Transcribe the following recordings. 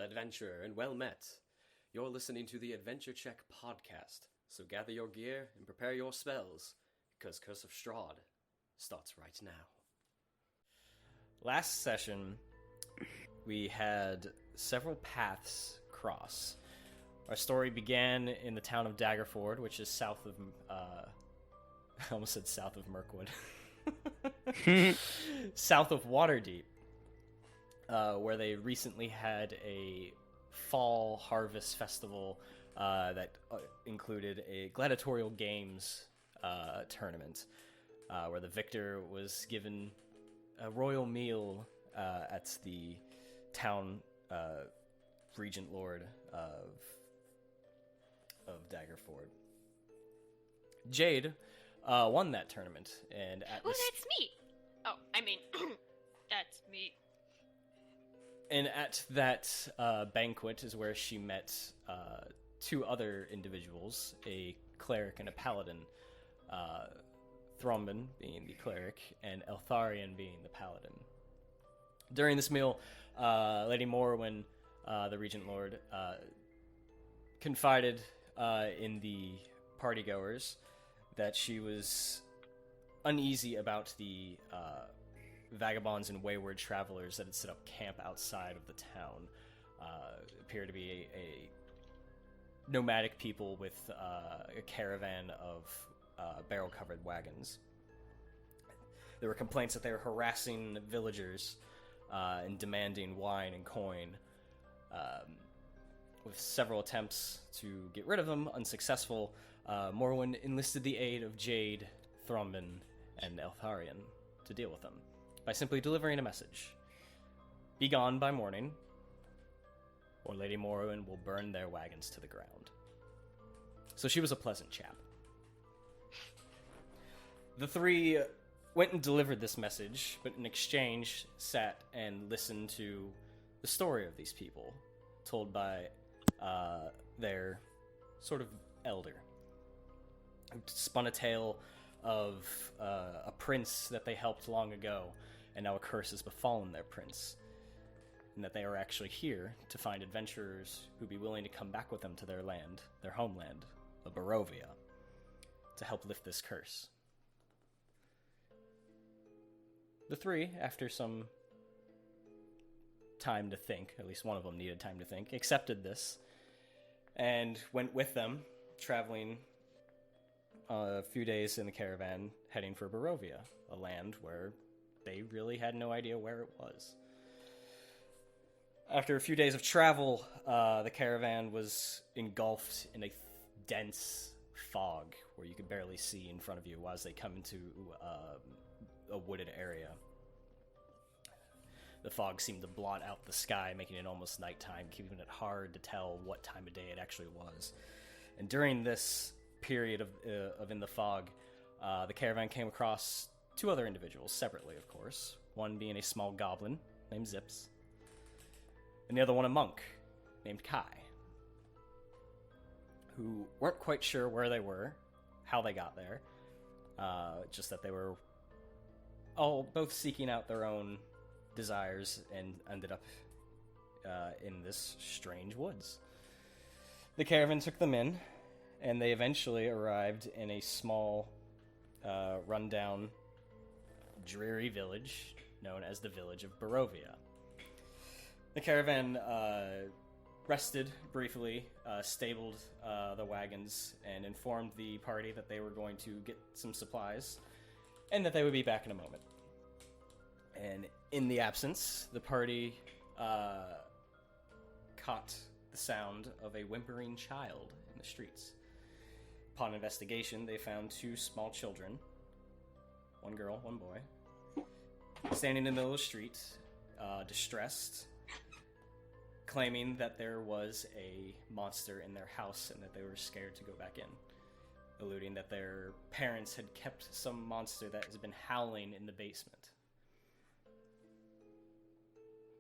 Hail, adventurer, and well met. You're listening to the Adventure Check podcast, so gather your gear and prepare your spells, because Curse of Strahd starts right now. Last session, we had several paths cross. Our story began in the town of Daggerford, which is south of, I almost said south of Mirkwood. South of Waterdeep, where they recently had a fall harvest festival that included a gladiatorial games tournament, where the victor was given a royal meal at the town regent lord of Daggerford. Jade won that tournament, and at that's me! Oh, I mean, that's me. And at that banquet is where she met two other individuals, a cleric and a paladin. Thrombin being the cleric, and Eltharion being the paladin. During this meal, Lady Morrowind, the Regent Lord, confided in the partygoers that she was uneasy about the vagabonds and wayward travelers that had set up camp outside of the town. Appear to be a nomadic people with a caravan of barrel-covered wagons. There were complaints that they were harassing villagers and demanding wine and coin. With several attempts to get rid of them unsuccessful, Morrowind enlisted the aid of Jade, Thrombin, and Eltharion to deal with them by simply delivering a message. Be gone by morning, or Lady Morrowind will burn their wagons to the ground. So she was a pleasant chap. The three went and delivered this message, but in exchange sat and listened to the story of these people, told by their sort of elder, who spun a tale of a prince that they helped long ago, and now a curse has befallen their prince, and that they are actually here to find adventurers who'd be willing to come back with them to their land, their homeland of Barovia, to help lift this curse. The three, after some time to think, at least one of them needed time to think, accepted this, and went with them, traveling a few days in the caravan, heading for Barovia, a land where they really had no idea where it was. After a few days of travel, the caravan was engulfed in a dense fog, where you could barely see in front of you as they come into a wooded area. The fog seemed to blot out the sky, making it almost nighttime, keeping it hard to tell what time of day it actually was. And during this period of in the fog, the caravan came across two other individuals, separately, of course. One being a small goblin named Zips, and the other one a monk named Kai, who weren't quite sure where they were, how they got there, just that they were all both seeking out their own desires and ended up in this strange woods. The caravan took them in, and they eventually arrived in a small, rundown, dreary village known as the village of Barovia. The caravan rested briefly, stabled the wagons, and informed the party that they were going to get some supplies, and that they would be back in a moment. And in the absence, the party caught the sound of a whimpering child in the streets. Upon investigation, they found two small children, one girl, one boy, standing in the middle of the street, distressed, claiming that there was a monster in their house and that they were scared to go back in, alluding that their parents had kept some monster that has been howling in the basement.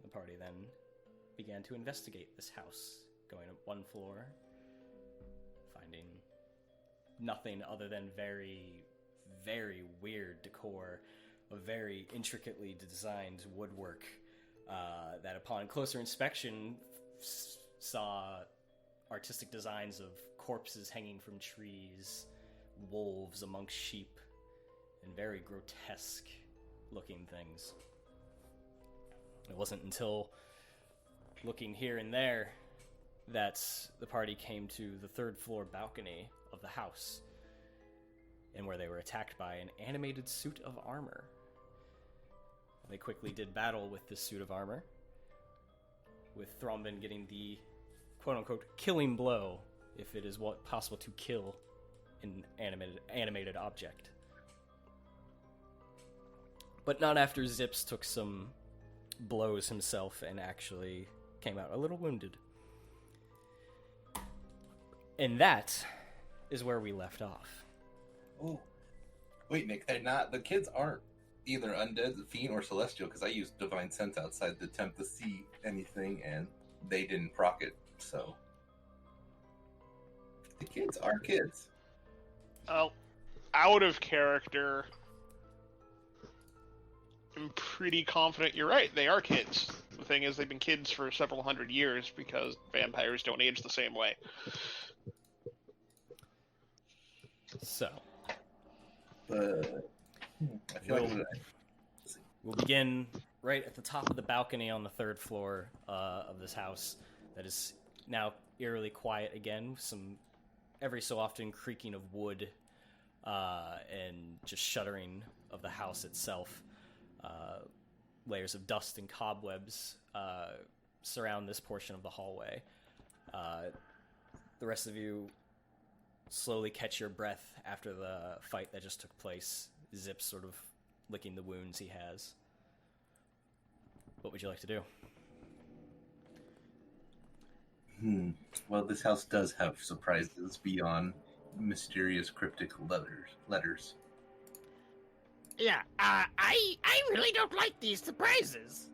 The party then began to investigate this house, going up one floor, finding nothing other than very, very weird decor, a very intricately designed woodwork that upon closer inspection saw artistic designs of corpses hanging from trees, wolves amongst sheep, and very grotesque looking things. It wasn't until looking here and there that the party came to the third floor balcony of the house, and where they were attacked by an animated suit of armor. They quickly did battle with this suit of armor, with Thrombin getting the quote-unquote killing blow, if it is possible to kill an animated object. But not after Zips took some blows himself and actually came out a little wounded. And that is where we left off. Oh, wait, Nick, the kids aren't either undead, fiend, or celestial, because I used divine sense outside to attempt to see anything, and they didn't proc it, so... The kids are kids. Oh, out of character, I'm pretty confident you're right. They are kids. The thing is, they've been kids for several hundred years because vampires don't age the same way. So, I feel like we'll begin right at the top of the balcony on the third floor of this house that is now eerily quiet again. Some every so often creaking of wood and just shuddering of the house itself. Layers of dust and cobwebs surround this portion of the hallway. The rest of you slowly catch your breath after the fight that just took place. Zip's sort of licking the wounds he has. What would you like to do? Well, this house does have surprises beyond mysterious cryptic letters. Yeah, I really don't like these surprises.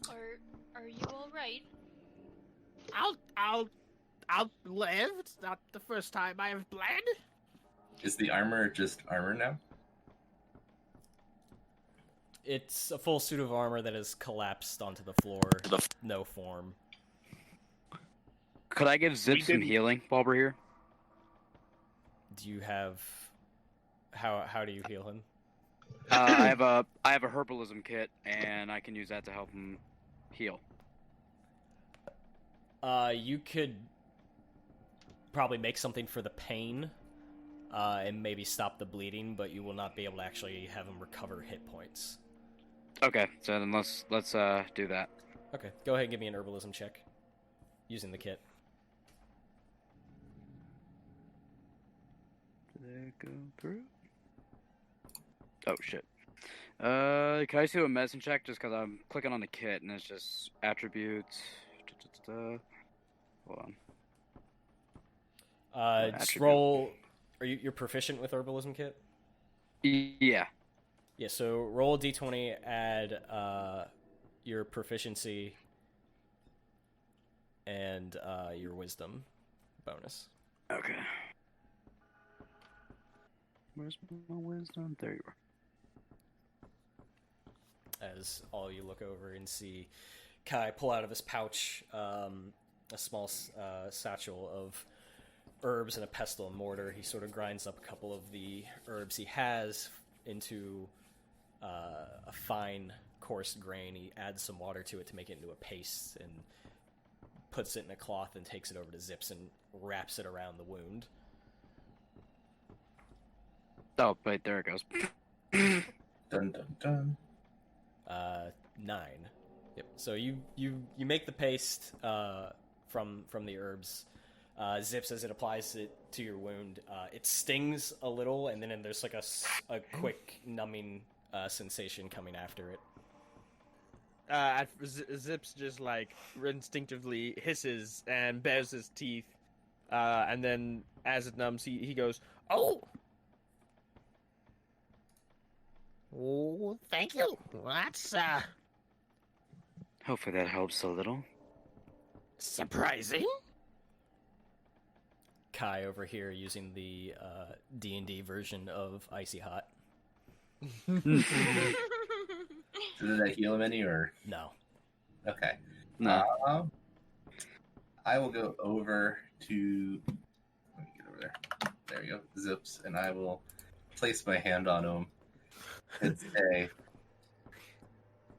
Are you all right? I'll live. It's not the first time I have bled. Is the armor just armor now? It's a full suit of armor that has collapsed onto the floor. No form. Could I give Zip some healing while we're here? Do you have... How do you heal him? I have a herbalism kit, and I can use that to help him heal. You could probably make something for the pain, and maybe stop the bleeding, but you will not be able to actually have him recover hit points. Okay, so then let's do that. Okay, go ahead and give me an herbalism check using the kit. Did it go through? Oh shit. Can I just do a medicine check just because I'm clicking on the kit and it's just attributes. Hold on. Just roll. You're proficient with herbalism kit? Yeah. Yeah, so roll a d20, add your proficiency and your wisdom bonus. Okay. Where's my wisdom? There you are. As all you look over and see Kai pull out of his pouch a small satchel of herbs and a pestle and mortar. He sort of grinds up a couple of the herbs he has into a fine, coarse grain. He adds some water to it to make it into a paste and puts it in a cloth and takes it over to Zips and wraps it around the wound. Oh, wait, there it goes. Dun dun dun. 9. Yep. So you make the paste from the herbs. Zips, as it applies it to your wound, it stings a little, and then there's like a quick numbing sensation coming after it. Zips just like instinctively hisses and bares his teeth, and then as it numbs, he goes, "Oh, oh, thank you. That's Hopefully that helps a little. surprising." Kai over here using the D&D version of Icy Hot. Did that heal him any, or? No. Okay. No. I will go over to. Let me get over there. There we go. Zips, and I will place my hand on him and say,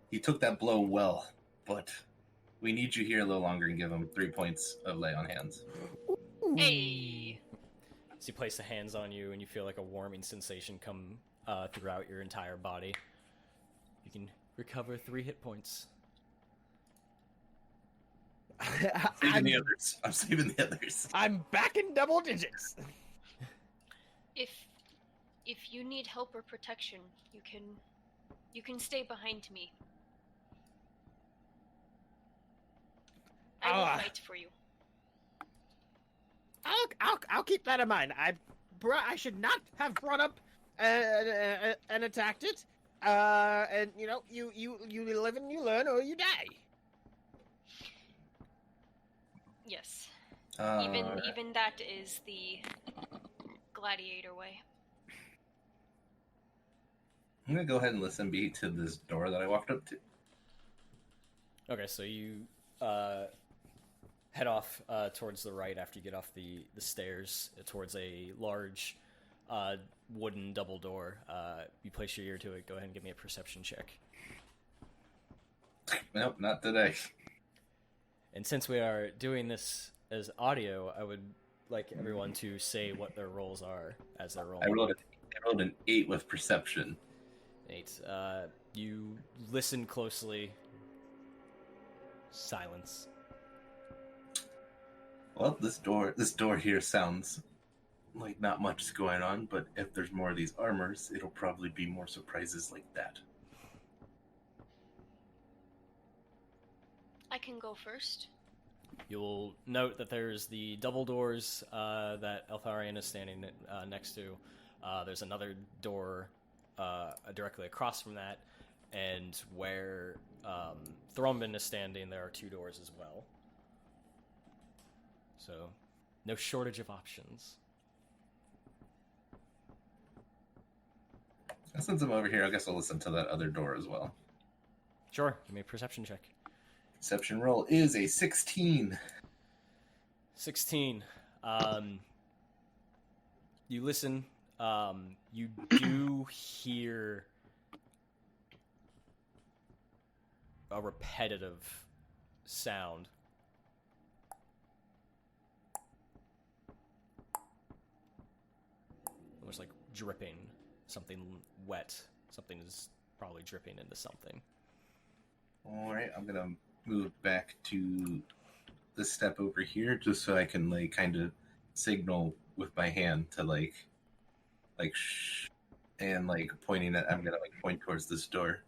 "You took that blow well, but we need you here a little longer and give him 3 points of lay on hands." Hey! So you place the hands on you, and you feel like a warming sensation come throughout your entire body. You can recover 3 hit points. Saving the others. I'm saving the others. I'm back in double digits. If you need help or protection, you can stay behind me. I will fight for you. I'll keep that in mind. I should not have brought up and attacked it. And you know, you live and you learn, or you die. Yes. Even that is the gladiator way. I'm gonna go ahead and listen be to this door that I walked up to. Okay, so you head off towards the right after you get off the stairs towards a large wooden double door. You place your ear to it. Go ahead and give me a perception check. Nope, not today. And since we are doing this as audio, I would like everyone to say what their roles are as they're rolling. I rolled an 8 with perception. 8. You listen closely. Silence. Well, this door here sounds like not much is going on, but if there's more of these armors, it'll probably be more surprises like that. I can go first. You'll note that there's the double doors that Eltharion is standing next to. There's another door directly across from that, and where Thrombin is standing, there are 2 doors as well. So, no shortage of options. Since I'm over here, I guess I'll listen to that other door as well. Sure, give me a perception check. Perception roll is a 16. 16. You listen. You do hear a repetitive sound. Almost like dripping. Something wet. Something is probably dripping into something. Alright, I'm gonna move back to this step over here just so I can like kind of signal with my hand to like shh, and like pointing at I'm gonna like point towards this door.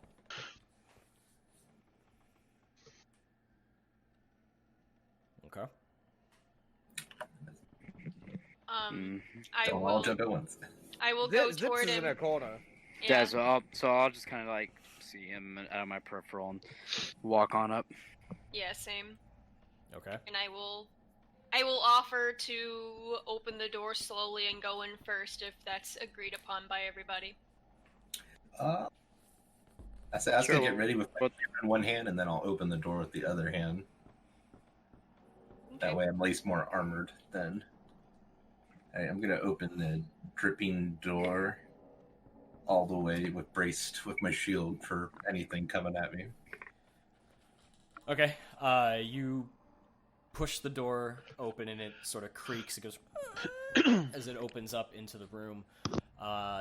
Okay. I Don't will all jump at once. I will go Zips toward is him. in a corner. Yeah, so I'll just kind of like see him out of my peripheral and walk on up. Yeah, same. Okay. And I will offer to open the door slowly and go in first if that's agreed upon by everybody. I say I'll get ready with my hammer in one hand and then I'll open the door with the other hand. Okay. That way I'm at least more armored then. Alright, I'm gonna open the dripping door all the way braced with my shield for anything coming at me. Okay. You push the door open and it sort of creaks. It goes as it opens up into the room.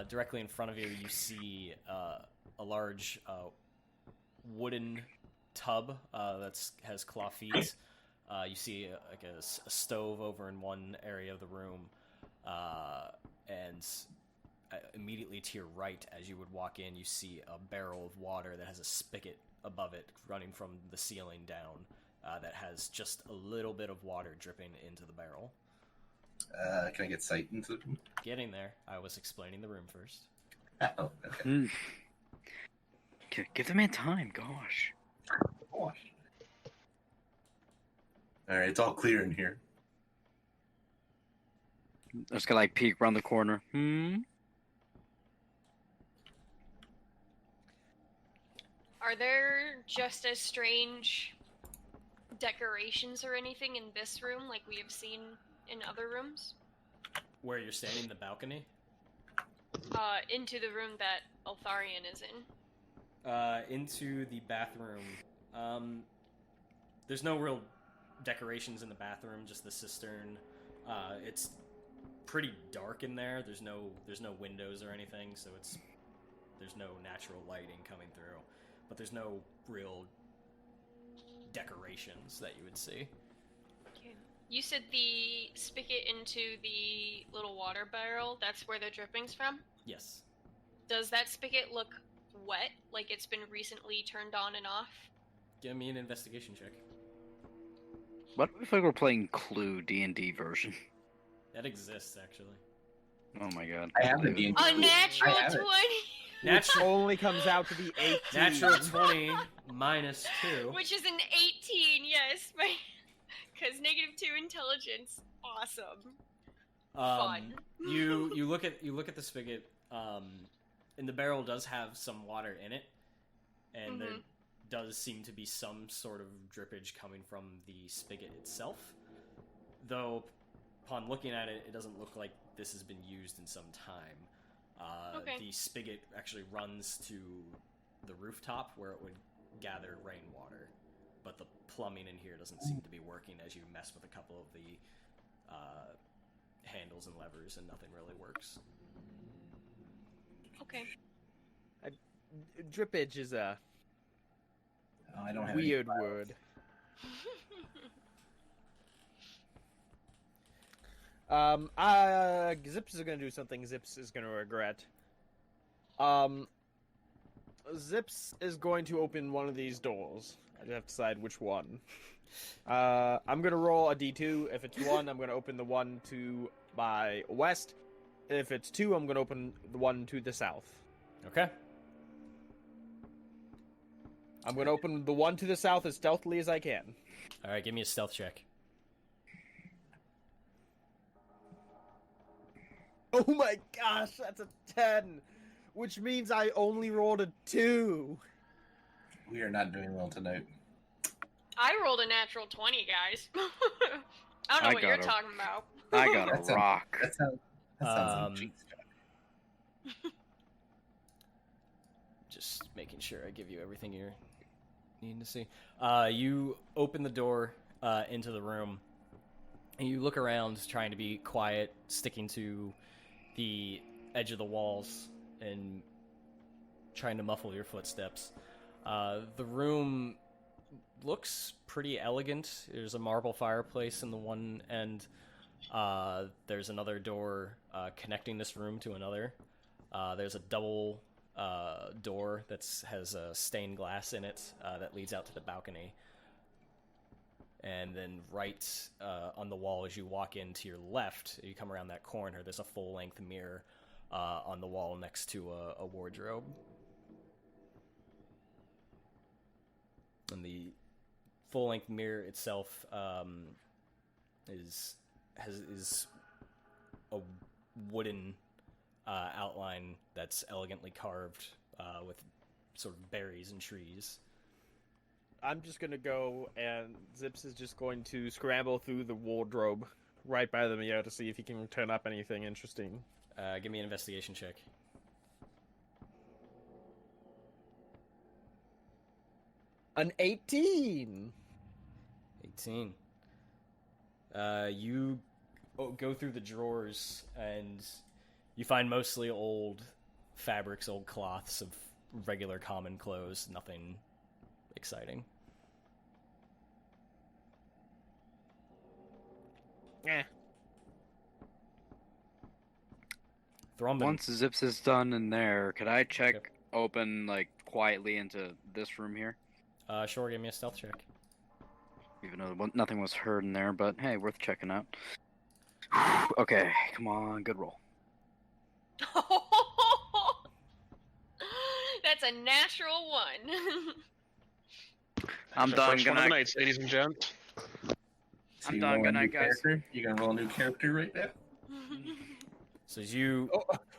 Directly in front of you, you see a large wooden tub that has claw feet. You see a stove over in one area of the room, and immediately to your right, as you would walk in, you see a barrel of water that has a spigot above it running from the ceiling down that has just a little bit of water dripping into the barrel. Can I get sight into the room? Getting there. I was explaining the room first. Oh, okay. Give the man time, gosh. Alright, it's all clear in here. I'm just gonna like peek around the corner. Are there just as strange decorations or anything in this room like we have seen in other rooms? Where you're standing, the balcony? Into the room that Altharian is in. Into the bathroom. There's no real decorations in the bathroom, just the cistern. It's pretty dark in there. There's no windows or anything, so there's no natural lighting coming through. But there's no real decorations that you would see. Okay. You said the spigot into the little water barrel, that's where the dripping's from? Yes. Does that spigot look wet, like it's been recently turned on and off? Give me an investigation check. What if we're playing Clue D&D version? That exists, actually. Oh my god. I have the D&D. A natural I have 20! it. Which only comes out to be 18. Natural 20 minus 2. Which is an 18, yes. Because -2 intelligence. Awesome. Fun. You look at the spigot, and the barrel does have some water in it, and there does seem to be some sort of drippage coming from the spigot itself. Though, upon looking at it, it doesn't look like this has been used in some time. Okay. The spigot actually runs to the rooftop where it would gather rainwater, but the plumbing in here doesn't seem to be working as you mess with a couple of the handles and levers, and nothing really works. Okay. Drippage is a Oh, I don't have any weird files. word. Zips is gonna do something Zips is gonna regret. Zips is going to open one of these doors. I have to decide which one. I'm gonna roll a D2. If it's 1, I'm gonna open the one to my west. If it's 2, I'm gonna open the one to the south. Okay. I'm gonna open the one to the south as stealthily as I can. All right, give me a stealth check. Oh my gosh, that's a 10! Which means I only rolled a 2! We are not doing well tonight. I rolled a natural 20, guys. I don't know I what you're got a- talking about. I got a That's a- rock. That sounds like cheats. Just making sure I give you everything you're needing to see. You open the door into the room, and you look around, trying to be quiet, sticking to the edge of the walls, and trying to muffle your footsteps. The room looks pretty elegant. There's a marble fireplace in the one end. There's another door connecting this room to another. There's a double door that has stained glass in it that leads out to the balcony. And then right on the wall as you walk in to your left, you come around that corner, there's a full-length mirror on the wall next to a wardrobe. And the full-length mirror itself is a wooden outline that's elegantly carved with sort of berries and trees. I'm just gonna go, and Zips is just going to scramble through the wardrobe right by the mirror to see if he can turn up anything interesting. Give me an investigation check. An 18! 18. You go through the drawers, and you find mostly old fabrics, old cloths of regular common clothes, nothing exciting. Eh. Thrombin. Once Zips is done in there, could I check open, like, quietly into this room here? Sure, give me a stealth check. Even though nothing was heard in there, but hey, worth checking out. Okay, come on, good roll. That's a natural 1. I'm The done, first good one of the night. night, ladies and gents. So I'm you done. roll a Good new night, guys. character? You gonna roll a new character right now? So as you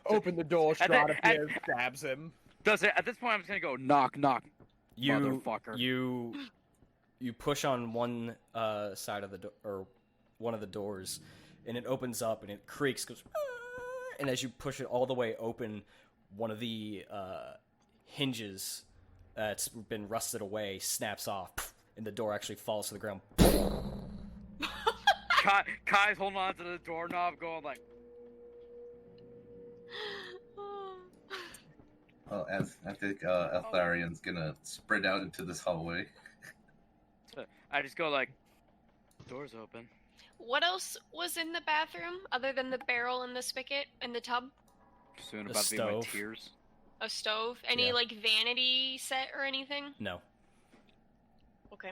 Open the door, And Strahd then- appears, stabs him. Does it? At this point, I'm just gonna go knock, knock. you Motherfucker. you push on one side of the or one of the doors, and it opens up and it creaks, goes, and as you push it all the way open, one of the hinges that's been rusted away snaps off, and the door actually falls to the ground. Kai's holding on to the doorknob, going like. Well, as I think Eltharian's gonna spread out into this hallway. I just go like, door's open. What else was in the bathroom other than the barrel and the spigot and the tub? Soon The about to be my stove. tears. A stove? Any Yeah. like vanity set or anything? No. Okay.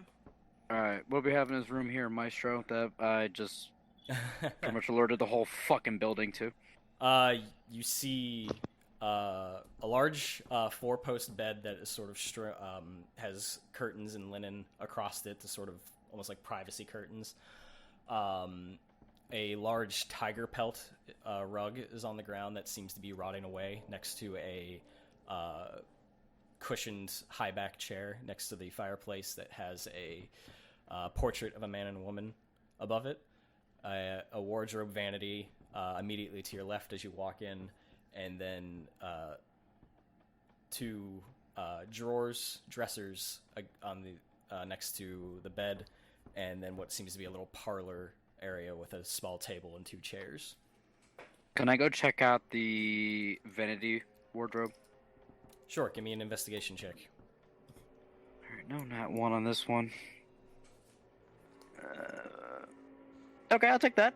Alright, what we have in this room here, Maestro, that I just pretty much alerted the whole fucking building to. You see a large four-post bed that is sort of has curtains and linen across it to sort of almost like privacy curtains. A large tiger pelt rug is on the ground that seems to be rotting away next to a cushioned high-back chair next to the fireplace that has a portrait of a man and a woman above it. A wardrobe vanity immediately to your left as you walk in, and then two dressers on the next to the bed, and then what seems to be a little parlor area with a small table and two chairs. Can I go check out the vanity wardrobe? Sure, give me an investigation check. Alright, no, not one on this one. Okay, I'll take that.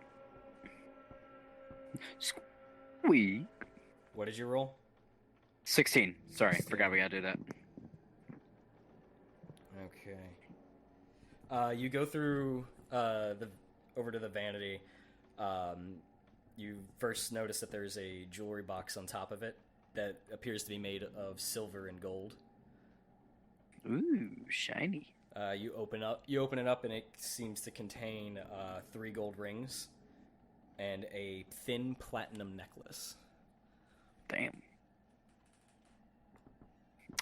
Squeak. What did you roll? 16. Sorry, forgot we gotta do that. Okay. You go through over to the vanity. You first notice that there's a jewelry box on top of it that appears to be made of silver and gold. Ooh, shiny. You open it up, and it seems to contain 3 gold rings and a thin platinum necklace. Damn.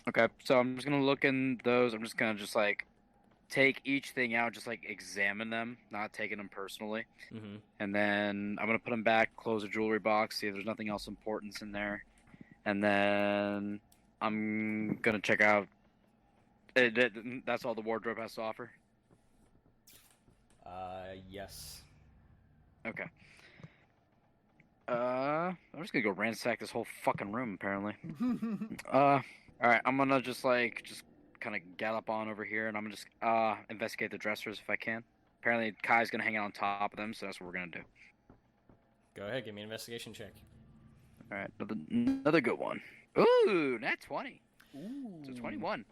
Okay, so I'm just gonna look in those. I'm just gonna like take each thing out, just like examine them, not taking them personally. Mm-hmm. And then I'm gonna put them back, close the jewelry box, see if there's nothing else important in there, and then I'm gonna check out. That's all the wardrobe has to offer. Yes. Okay. I'm just gonna go ransack this whole fucking room. Apparently. All right. I'm gonna just kind of gallop on over here, and I'm gonna just investigate the dressers if I can. Apparently, Kai's gonna hang out on top of them, so that's what we're gonna do. Go ahead, give me an investigation check. All right, another good one. Ooh, nat 20. Ooh. So 21.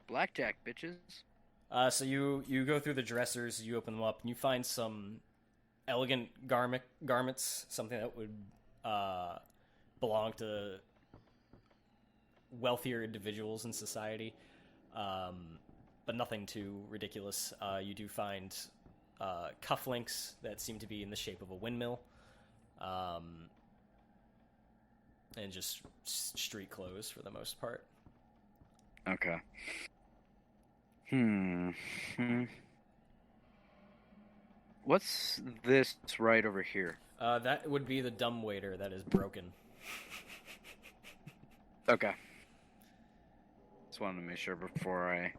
Blackjack, bitches. So you go through the dressers, you open them up, and you find some elegant garments, something that would belong to wealthier individuals in society, but nothing too ridiculous. You do find cufflinks that seem to be in the shape of a windmill, and just street clothes for the most part. Okay. What's this right over here? That would be the dumbwaiter that is broken. Okay. Just wanted to make sure before I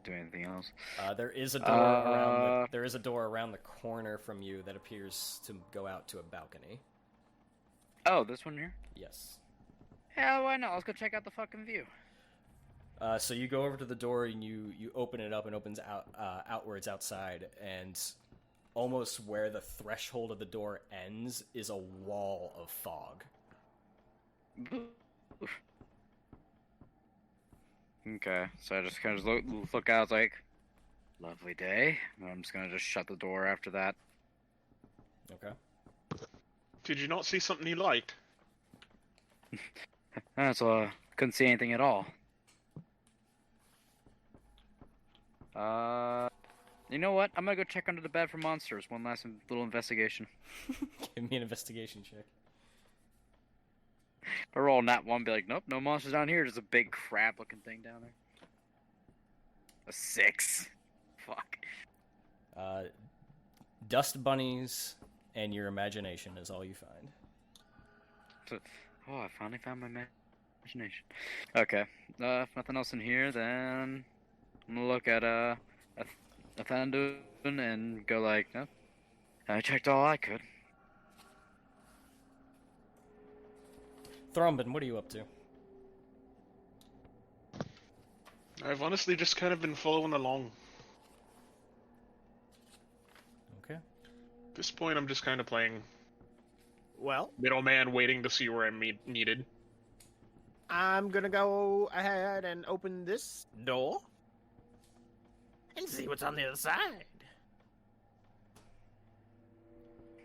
do anything else. There is a door there is a door around the corner from you that appears to go out to a balcony. Oh, this one here? Yes. Hell, why not? Let's go check out the fucking view. So you go over to the door and you open it up, and opens out outwards outside, and almost where the threshold of the door ends is a wall of fog. Okay, so I just kind of look out, like, lovely day. And I'm just gonna just shut the door after that. Okay. Did you not see something you liked? So couldn't see anything at all. You know what? I'm gonna go check under the bed for monsters. One last little investigation. Give me an investigation check. If I roll nat 1, be like, nope, no monsters down here. There's a big crab-looking thing down there. A 6. Fuck. Dust bunnies and your imagination is all you find. So, I finally found my imagination. Okay. If nothing else in here, then I'm gonna look at Athandun and go like, no, I checked all I could. Thrombin, what are you up to? I've honestly just kind of been following along. Okay. At this point, I'm just kind of playing Well, middleman, waiting to see where I'm needed. I'm gonna go ahead and open this door and see what's on the other side.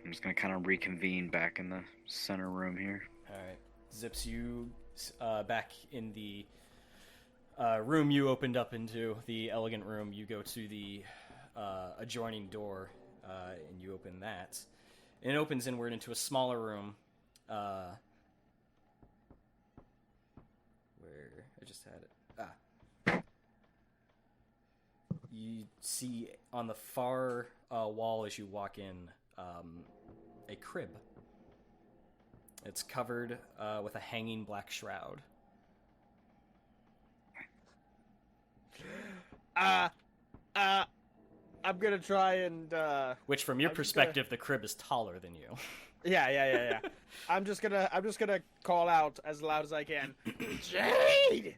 I'm just gonna kind of reconvene back in the center room here. Alright. Zips, you back in the room you opened up into, the elegant room. You go to the adjoining door and you open that. And it opens inward into a smaller room. Where I just had it. You see on the far wall as you walk in a crib. It's covered with a hanging black shroud. I'm gonna try and Which, from your I'm just perspective, the crib is taller than you. yeah. I'm just gonna call out as loud as I can. Jade!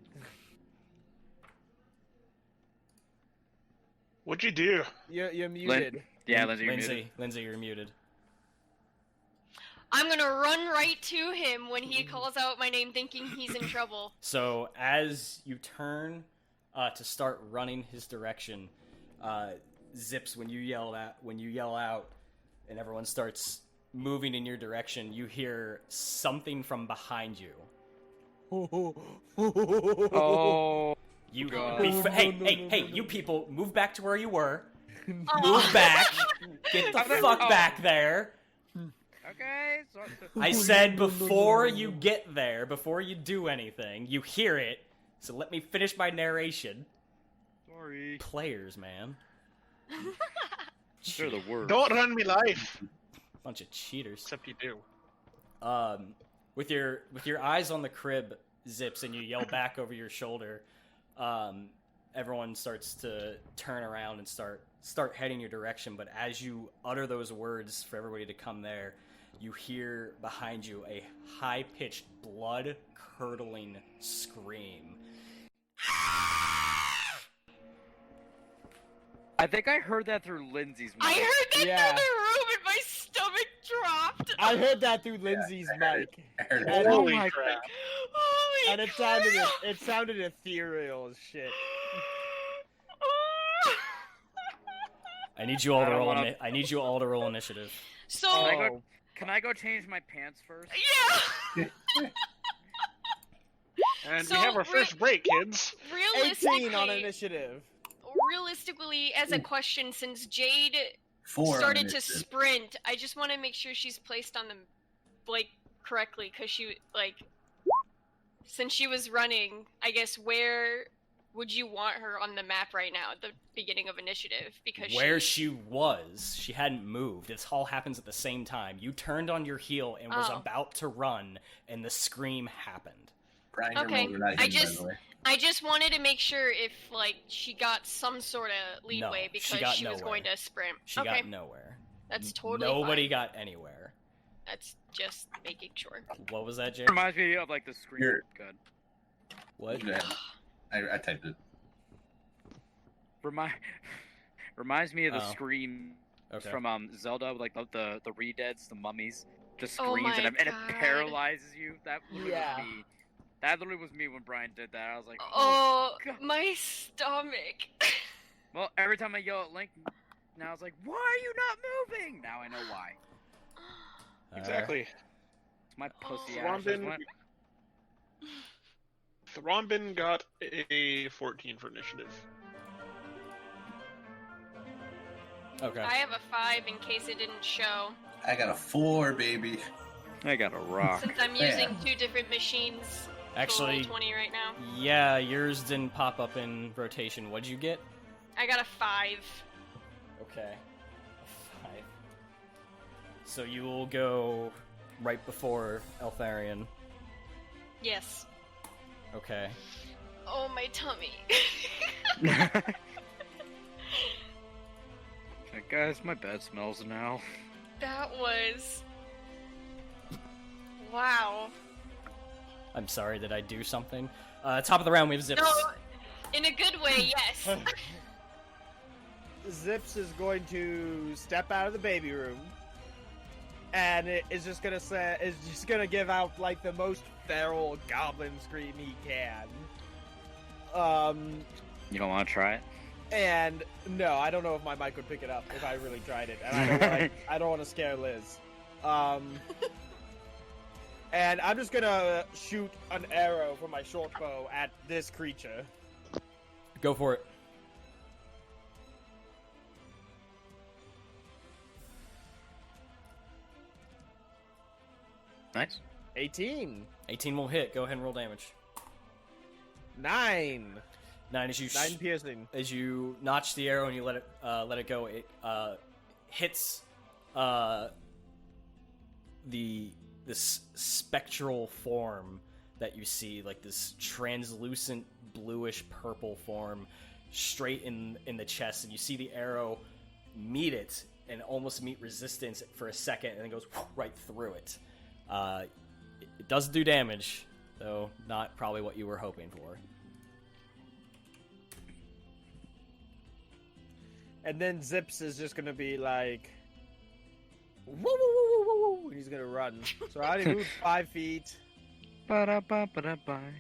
What'd you do? You're muted. Yeah, Lindsay, you're muted. Lindsay, you're muted. I'm gonna run right to him when he calls out my name, thinking he's in trouble. So as you turn to start running his direction, Zips, when you yell out, and everyone starts moving in your direction, you hear something from behind you. Oh, You God. hey, you people, move back to where you were. Move back. Get the fuck back there. okay. So, I said before you get there, before you do anything, you hear it. So let me finish my narration. sorry. Players, man. They're the worst. Don't run me life. Bunch of cheaters. Except you do. With your eyes on the crib, Zips, and you yell back over your shoulder, everyone starts to turn around and start heading your direction. But as you utter those words for everybody to come there, you hear behind you a high-pitched, blood-curdling scream. I think I heard that through Lindsay's mic. I heard that Yeah. in the room and my stomach dropped. I heard that through Lindsay's I heard mic. I heard And, Oh Holy my crap. Holy and it sounded ethereal as shit. I need you all to I don't roll. wanna- I need you all to roll initiative. So, Can I go change my pants first? yeah. And So, we have our first break, kids. 18 on initiative. Realistically, as a question, since Jade 4 on started to initiative. sprint, I just want to make sure she's placed on the correctly, because she since she was running, I guess where would you want her on the map right now at the beginning of initiative? Because Where she was, she hadn't moved. This all happens at the same time. You turned on your heel and was Oh. about to run, and the scream happened. Brian, Okay, you're not I hidden, by just- the way. I just wanted to make sure if she got some sort of leeway No, because she got was nowhere. going to sprint. She Okay, got nowhere. that's totally Nobody fine. got anywhere. That's just making sure. What was that, Jay? Reminds me of like the screen. You're- Good. What? Go ahead. I typed it. Reminds me of the Oh. scream Okay. from Zelda, like the re-deads, the mummies, just Oh screams my and it God. paralyzes you. That literally Yeah. was me. That literally was me when Brian did that. I was like, Oh, God. my stomach. Well, every time I yell at Link, now it's like, why are you not moving? Now I know why. Exactly. It's my pussy Oh. ass. Thrombin, Thrombin got a 14 for initiative. Okay. I have a 5 in case it didn't show, I got a 4, baby. I got a rock. since I'm using 2 different machines. Actually, total 20 right now. yeah, yours didn't pop up in rotation. What'd you get? I got a 5. Okay. 5. So you will go right before Eltharion. Yes. Okay. Oh, my tummy. Hey guys, my bed smells now. That was... Wow. I'm sorry, did I do something? Top of the round, we have Zips. No, in a good way, yes. Zips is going to step out of the baby room, and it is just gonna give out like the most feral goblin scream he can. You don't want to try it? And no, I don't know if my mic would pick it up if I really tried it, and I don't want to scare Liz. And I'm just gonna shoot an arrow from my short bow at this creature. Go for it. Nice. 18. 18 will hit. Go ahead and roll damage. 9. 9 as you 9 piercing. as you notch the arrow and you let it go. It hits this spectral form that you see, like this translucent bluish purple form, straight in the chest, and you see the arrow meet it and almost meet resistance for a second, and then goes right through it. It does do damage, though not probably what you were hoping for. And then Zips is just gonna be like, woo woo woo woo woo woo, and he's gonna run. So I already moved 5 feet, Ba-da-ba-ba-da-bye.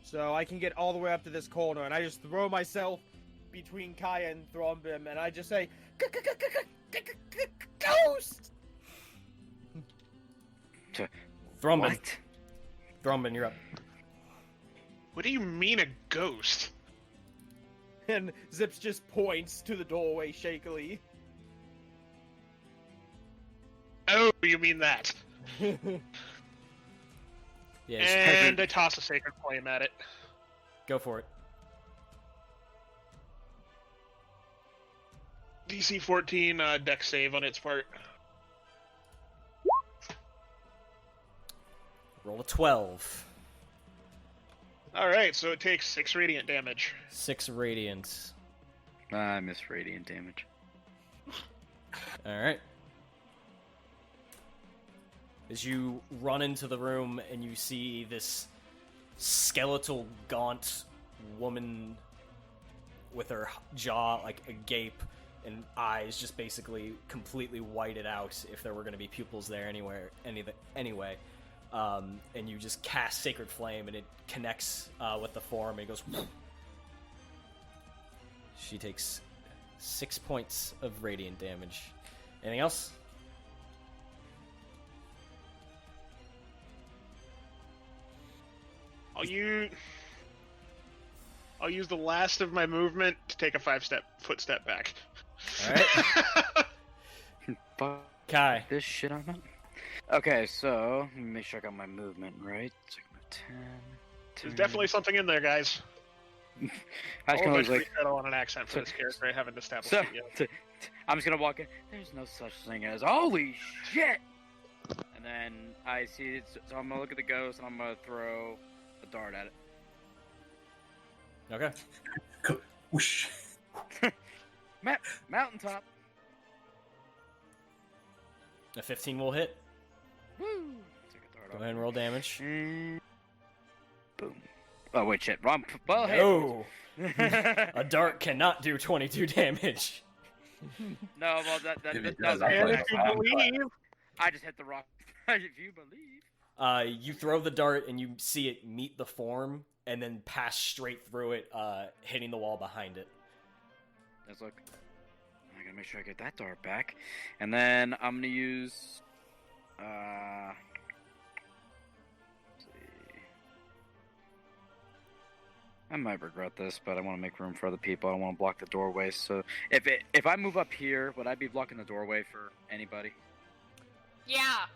so I can get all the way up to this corner, and I just throw myself between Kaya and Thrombim, and I just say, "Ghost!" Thrombin, What? Thrombin, you're up. What do you mean a ghost? And Zips just points to the doorway shakily. Oh, you mean that? Yeah, And I toss a sacred flame at it. go for it. DC 14 deck save on its part. Roll a 12. Alright, so it takes 6 radiant damage. 6 radiant. I miss radiant damage. Alright. As you run into the room and you see this skeletal, gaunt woman with her jaw like agape and eyes just basically completely whited out, if there were going to be pupils there anyway. And you just cast Sacred Flame and it connects with the form and it goes... She takes 6 points of radiant damage. Anything else? I'll use the last of my movement to take a footstep back. Alright. Fuck Kai. this shit on it. Okay, so let me make sure I got my movement right. So I can move 10. There's definitely something in there, guys. I was I'll gonna eventually like, settle on an accent for this character. I haven't established so, it yet. I'm just gonna walk in. There's no such thing as holy shit. And then I see it, so I'm gonna look at the ghost and I'm gonna throw a dart at it. Okay. Go, whoosh. Mountaintop. A 15 will hit. Woo! Take a dart Go off. ahead and roll damage. And boom. Oh wait, shit. Wrong. Well, hey. No! A dart cannot do 22 damage. No, well If it that does, was I'll And play if you it. believe, I just hit the rock. If you believe. You throw the dart and you see it meet the form and then pass straight through it, hitting the wall behind it. Let's look. I gotta make sure I get that dart back, and then I'm gonna use. Let's see. I might regret this, but I want to make room for other people. I don't want to block the doorway. So if I move up here, would I be blocking the doorway for anybody? Yeah.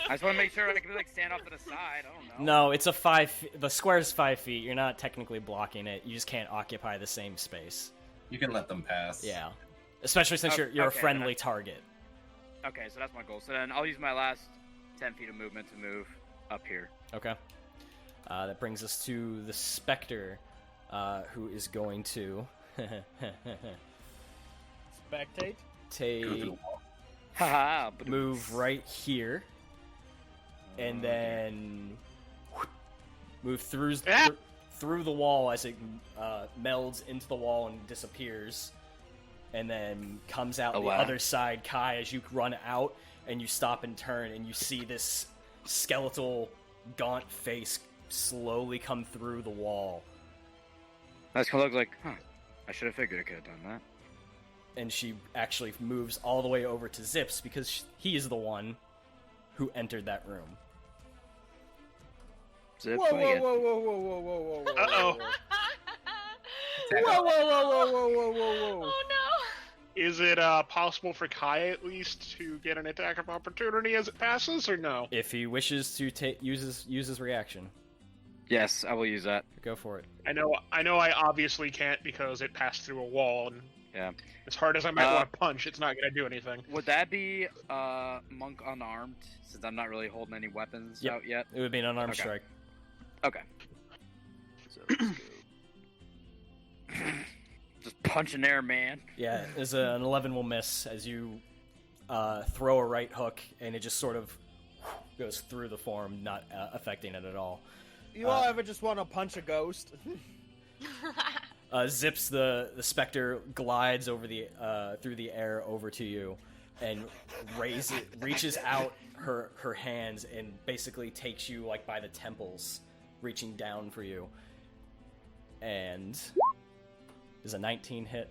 I just want to make sure I can like stand off to the side. I don't know. No, it's a 5. The square is 5 feet. You're not technically blocking it. You just can't occupy the same space. You can let them pass. Yeah. Especially since Oh, you're a okay, friendly target. Okay, so that's my goal. So then I'll use my last 10 feet of movement to move up here. Okay. That brings us to the Spectre, who is going to Spectate. take Haha. move right here, and then move through the wall as it melds into the wall and disappears, and then comes out the wow. other side. Kai, as you run out and you stop and turn, and you see this skeletal, gaunt face slowly come through the wall, That's gonna look like, I should have figured I could have done that. and she actually moves all the way over to Zips because he is the one who entered that room. Zip, Whoa, what do I whoa, get? whoa, whoa, whoa, whoa, whoa, whoa, whoa. Uh-oh. Whoa, whoa, whoa, whoa, whoa, whoa, whoa, whoa. Oh no! Is it possible for Kai at least to get an attack of opportunity as it passes, or no? If he wishes to use his reaction, Yes, I will use that. go for it. I know I obviously can't because it passed through a wall, and Yeah. as hard as I might want to punch, it's not going to do anything. Would that be monk unarmed, since I'm not really holding any weapons Yep. out yet? It would be an unarmed Okay. strike. Okay. So let's go. Just punch in there, man. Yeah, as an 11 will miss as you throw a right hook, and it just sort of goes through the form, not affecting it at all. You all ever just want to punch a ghost? Zips, the Spectre glides over the through the air over to you, and reaches out her hands and basically takes you like by the temples, reaching down for you. And is a 19 hit?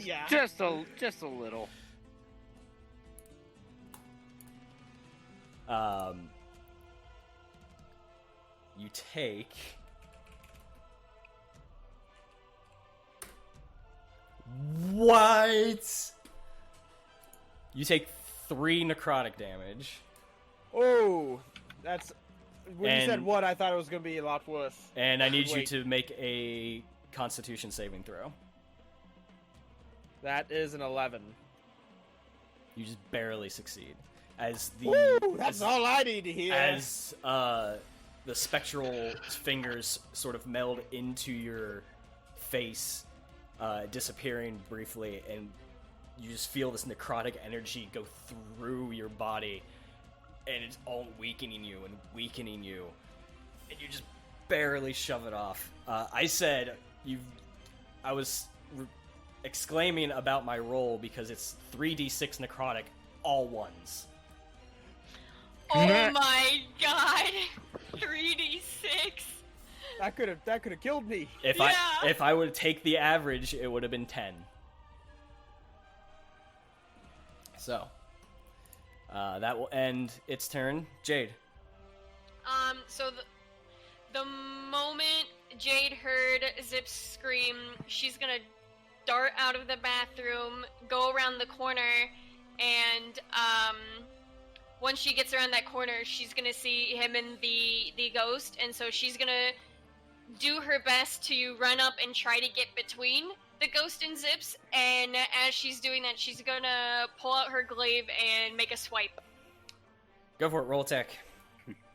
Yeah. Just a little. You take what? You take 3 necrotic damage, Oh, that's... When you And- said what, I thought it was going to be a lot worse. and I need you Wait. to make a Constitution saving throw. That is an 11. You just barely succeed. As the Woo! That's as, all I need to hear. as the spectral fingers sort of meld into your face, disappearing briefly, and you just feel this necrotic energy go through your body, and it's all weakening you, and you just barely shove it off. I said I was exclaiming about my roll because it's 3d6 necrotic, all ones. Oh my god! 3d6. That could have killed me. If Yeah. I would take the average, it would have been 10. So that will end its turn. Jade. So the moment Jade heard Zip's scream, she's gonna dart out of the bathroom, go around the corner, and once she gets around that corner, she's gonna see him and the ghost, and so she's gonna do her best to run up and try to get between the ghost and Zips, and as she's doing that, she's gonna pull out her glaive and make a swipe. Go for it. Roll attack.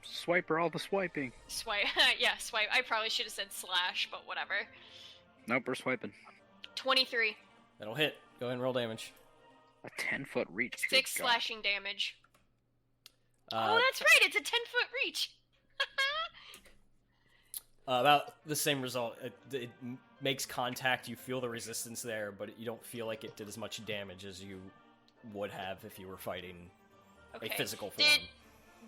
Swiper all the swiping. Swipe. Yeah, swipe. I probably should have said slash, but whatever. Nope, we're swiping. 23. That'll hit. Go ahead and roll damage. A 10-foot reach. good 6 God. slashing damage. Uh, Oh, that's right. It's a 10-foot reach. About the same result. It makes contact. You feel the resistance there, but you don't feel like it did as much damage as you would have if you were fighting Okay. a physical form.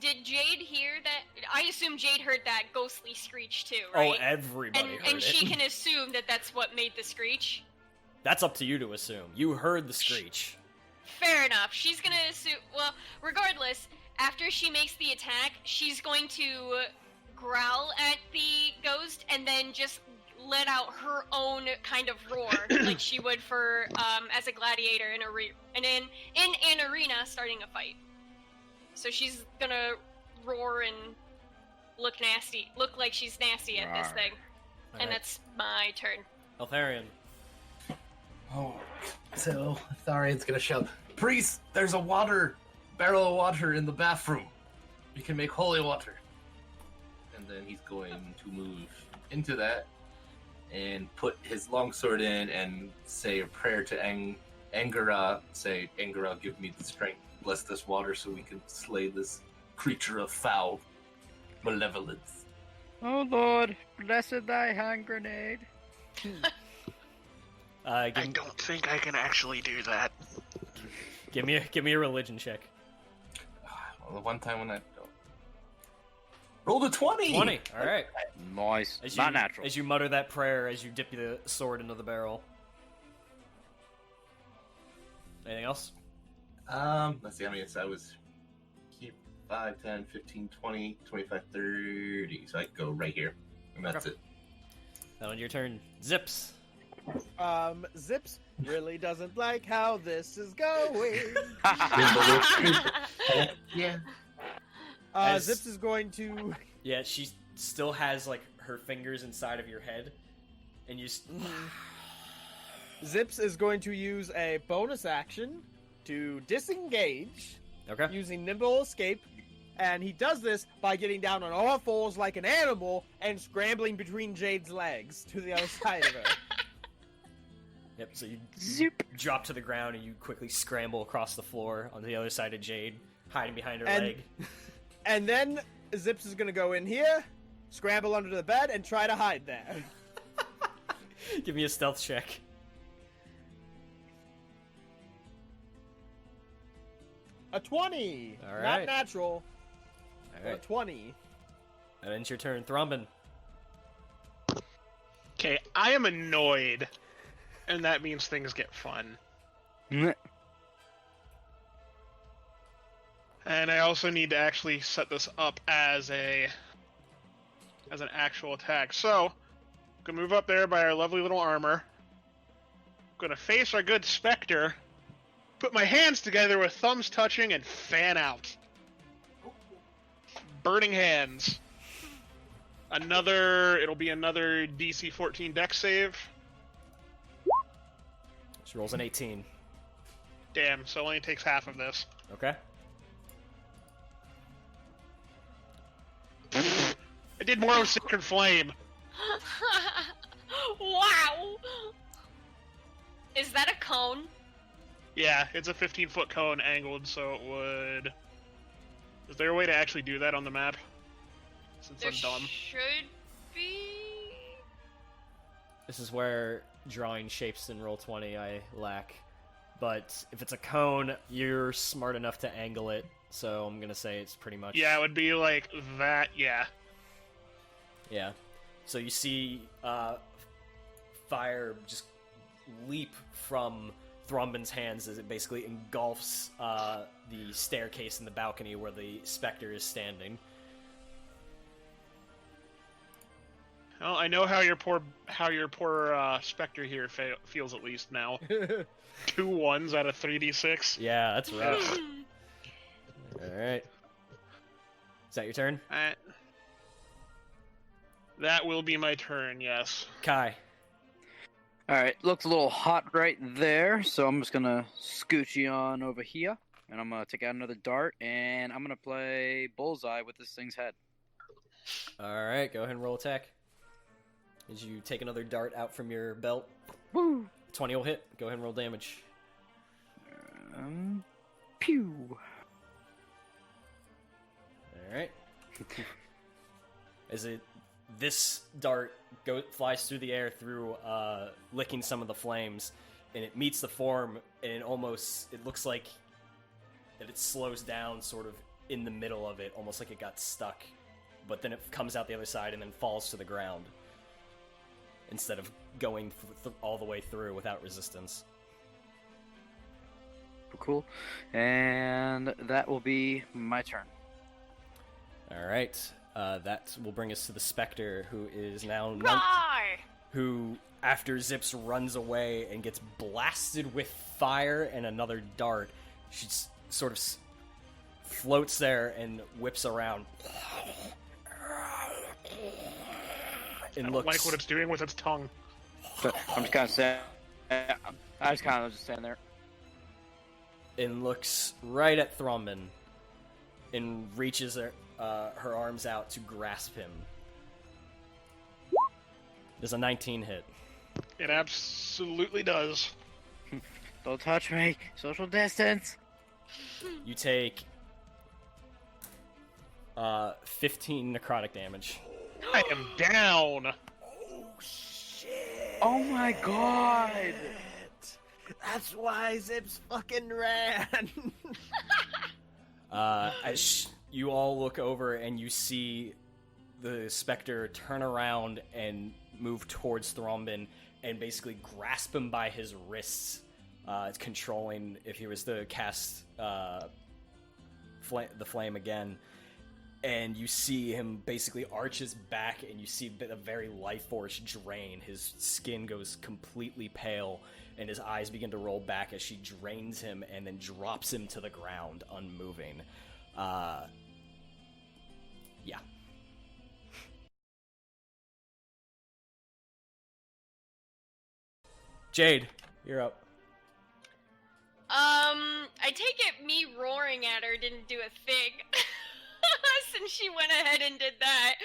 Did Jade hear that? I assume Jade heard that ghostly screech too, Oh, right? everybody heard and it. she can assume that that's what made the screech. That's up to you to assume. You heard the screech. Fair enough. She's gonna assume. Well, regardless, after she makes the attack, she's going to growl at the ghost and then just let out her own kind of roar, like she would for as a gladiator in an arena starting a fight. So she's gonna roar and look like she's nasty at this Rawr. thing, and Alright. that's my turn. Eltharion. Oh, so Tharion's gonna shout, "Priest, there's a barrel of water in the bathroom. You can make holy water." And then he's going to move into that and put his longsword in and say a prayer to Angara. Say, "Angara, give me the strength. Bless this water so we can slay this creature of foul malevolence." Oh Lord, blessed thy hand grenade. I don't think I can actually do that. Give me a religion check. Well, the one time when I rolled a 20. 20. All right. Nice. As Not natural. As you mutter that prayer, as you dip the sword into the barrel. Anything else? Let's see how many I was. 5, 10, 15, 20, 25, 30. So I can go right here. And that's it. Now on your turn, Zips. Zips really doesn't like how this is going. Yeah. Zips is going to... Yeah, she still has, like, her fingers inside of your head. And you... Zips is going to use a bonus action to disengage Okay. using Nimble Escape. And he does this by getting down on all fours like an animal and scrambling between Jade's legs to the other side of her. Yep, so you Zoop. drop to the ground and you quickly scramble across the floor on the other side of Jade, hiding behind her And- leg. And then Zips is going to go in here, scramble under the bed, and try to hide there. Give me a stealth check. A 20! All Not right. natural. All A right. 20. That ends your turn. Thrombin. Okay, I am annoyed, and that means things get fun. And I also need to actually set this up as an actual attack. So, I'm gonna move up there by our lovely little armor. Gonna face our good Spectre. Put my hands together with thumbs touching and fan out. Burning hands. It'll be another DC 14 dex save. She rolls an 18. Damn, so it only takes half of this. Okay. I did more of Sacred Flame. Wow! Is that a cone? Yeah, it's a 15-foot cone angled, so it would... Is there a way to actually do that on the map? Since There I'm dumb. should be. This is where drawing shapes in Roll20 I lack. But if it's a cone, you're smart enough to angle it, so I'm gonna say it's pretty much... Yeah, it would be like that, yeah. Yeah. So you see fire just leap from Thrombin's hands as it basically engulfs the staircase in the balcony where the Spectre is standing. Well, I know how your poor Spectre here feels at least now. 2 1s out of 3d6. Yeah, that's rough. Alright. Is that your turn? That will be my turn, yes. Kai. Alright, looks a little hot right there, so I'm just gonna scooch you on over here, and I'm gonna take out another dart, and I'm gonna play Bullseye with this thing's head. Alright, go ahead and roll attack. As you take another dart out from your belt. Woo! 20 will hit. Go ahead and roll damage. Pew! Alright. This dart flies through the air through licking some of the flames, and it meets the form, and it looks like that it slows down sort of in the middle of it, almost like it got stuck, but then it comes out the other side and then falls to the ground instead of going all the way through without resistance. Cool. And that will be my turn. Alright. That will bring us to the Spectre, who is now... Roar! who, after Zips runs away and gets blasted with fire and another dart, she sort of floats there and whips around. I don't like what it's doing with its tongue. So I'm just kind of saying. I just kind of just stand there. And looks right at Thrombin and reaches her arms out to grasp him. There's a 19 hit. It absolutely does. Don't touch me. Social distance. You take 15 necrotic damage. I am down. Oh my god. That's why Zips fucking ran. As you all look over and you see the Spectre turn around and move towards Thrombin and basically grasp him by his wrists, controlling if he was to cast the flame again. And you see him basically arch his back, and you see a very life force drain. His skin goes completely pale, and his eyes begin to roll back as she drains him and then drops him to the ground, unmoving. Yeah. Jade, you're up. I take it me roaring at her didn't do a thing. Since she went ahead and did that.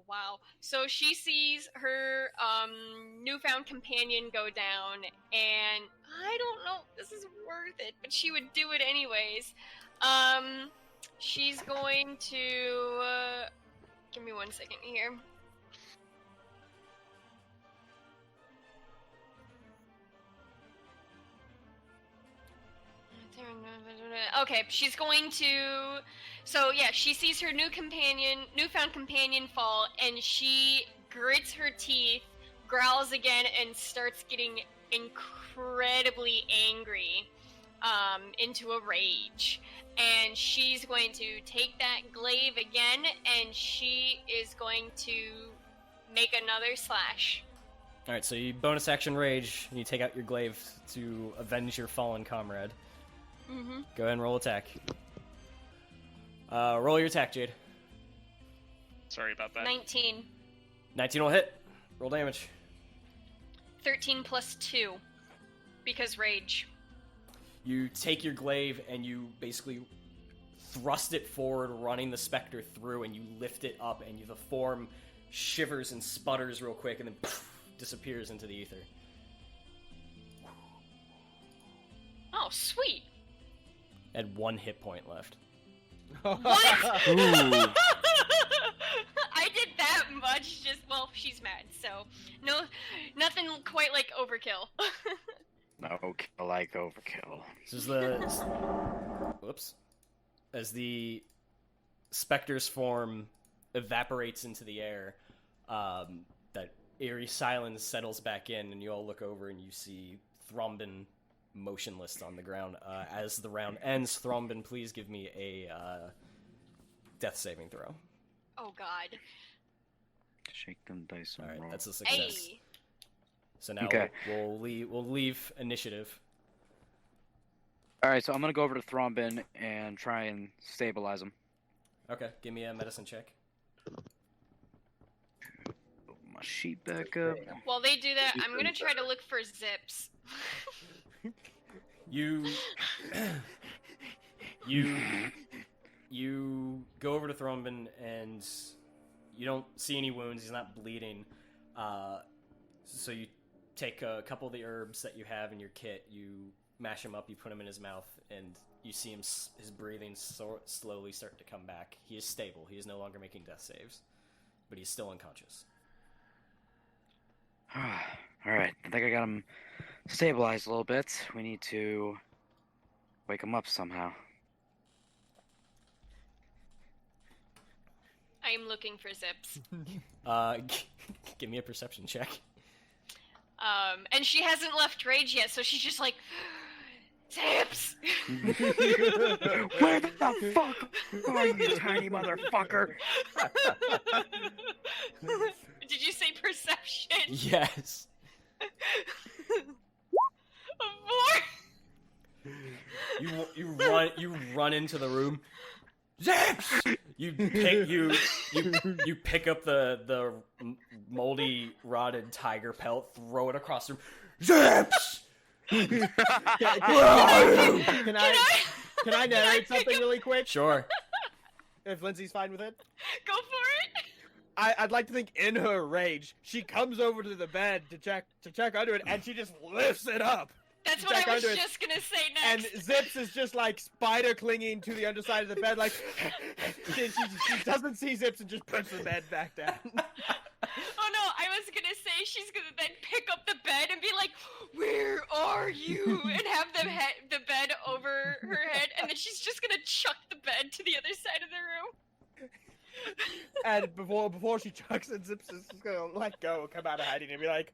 Wow. So she sees her, newfound companion go down, and I don't know if this is worth it, but she would do it anyways. She's going to, give me 1 second here. Okay, she's going to... So, yeah, she sees her newfound companion fall, and she grits her teeth, growls again, and starts getting incredibly angry, into a rage. And she's going to take that glaive again, and she is going to make another slash. Alright, so you bonus action rage, and you take out your glaive to avenge your fallen comrade. Mm-hmm. Go ahead and roll attack. Roll your attack, Jade. Sorry about that. 19. 19 will hit. Roll damage. 13 plus 2. Because rage. You take your glaive and you basically thrust it forward, running the Spectre through, and you lift it up, and the form shivers and sputters real quick, and then disappears into the ether. Oh, sweet. Had 1 hit point left. What? Ooh. I did that much, well, she's mad, so no, nothing quite like overkill. No, like overkill. This is the... Whoops. As the Spectre's form evaporates into the air, that eerie silence settles back in, and you all look over and you see Thrombin motionless on the ground. As the round ends, Thrombin, please give me a death saving throw. Oh god. Shake them dice and Alright, roll. that's a success. Hey. So now Okay. we'll leave initiative. Alright, so I'm gonna go over to Thrombin and try and stabilize him. Okay, give me a medicine check. Open my sheet back up. While they do that, I'm gonna try to look for Zips. You go over to Thrombin and you don't see any wounds. He's not bleeding. So you take a couple of the herbs that you have in your kit. You mash them up. You put them in his mouth, and you see his breathing slowly start to come back. He is stable. He is no longer making death saves, but he's still unconscious. Alright, I think I got him stabilized a little bit. We need to wake him up somehow. I am looking for Zips. Give me a perception check. And she hasn't left rage yet, so she's just like, Zips! Where the fuck are you, tiny motherfucker? Did you say perception? Yes. A 4? You run into the room. Zips! you pick up the moldy rotted tiger pelt, throw it across the room. Zips! Can I narrate something really quick? Sure. If Lindsay's fine with it. Go for it. I'd like to think in her rage, she comes over to the bed to check under it, and she just lifts it up. That's what I was just gonna say And next. Zips is just like spider clinging to the underside of the bed, like she doesn't see Zips and just puts the bed back down. Oh no, I was gonna say she's gonna then pick up the bed and be like, "Where are you?" and have the bed over her head, and then she's just gonna chuck the bed to the other side of the room. And before she chucks it, Zips is just gonna let go, come out of hiding, and be like,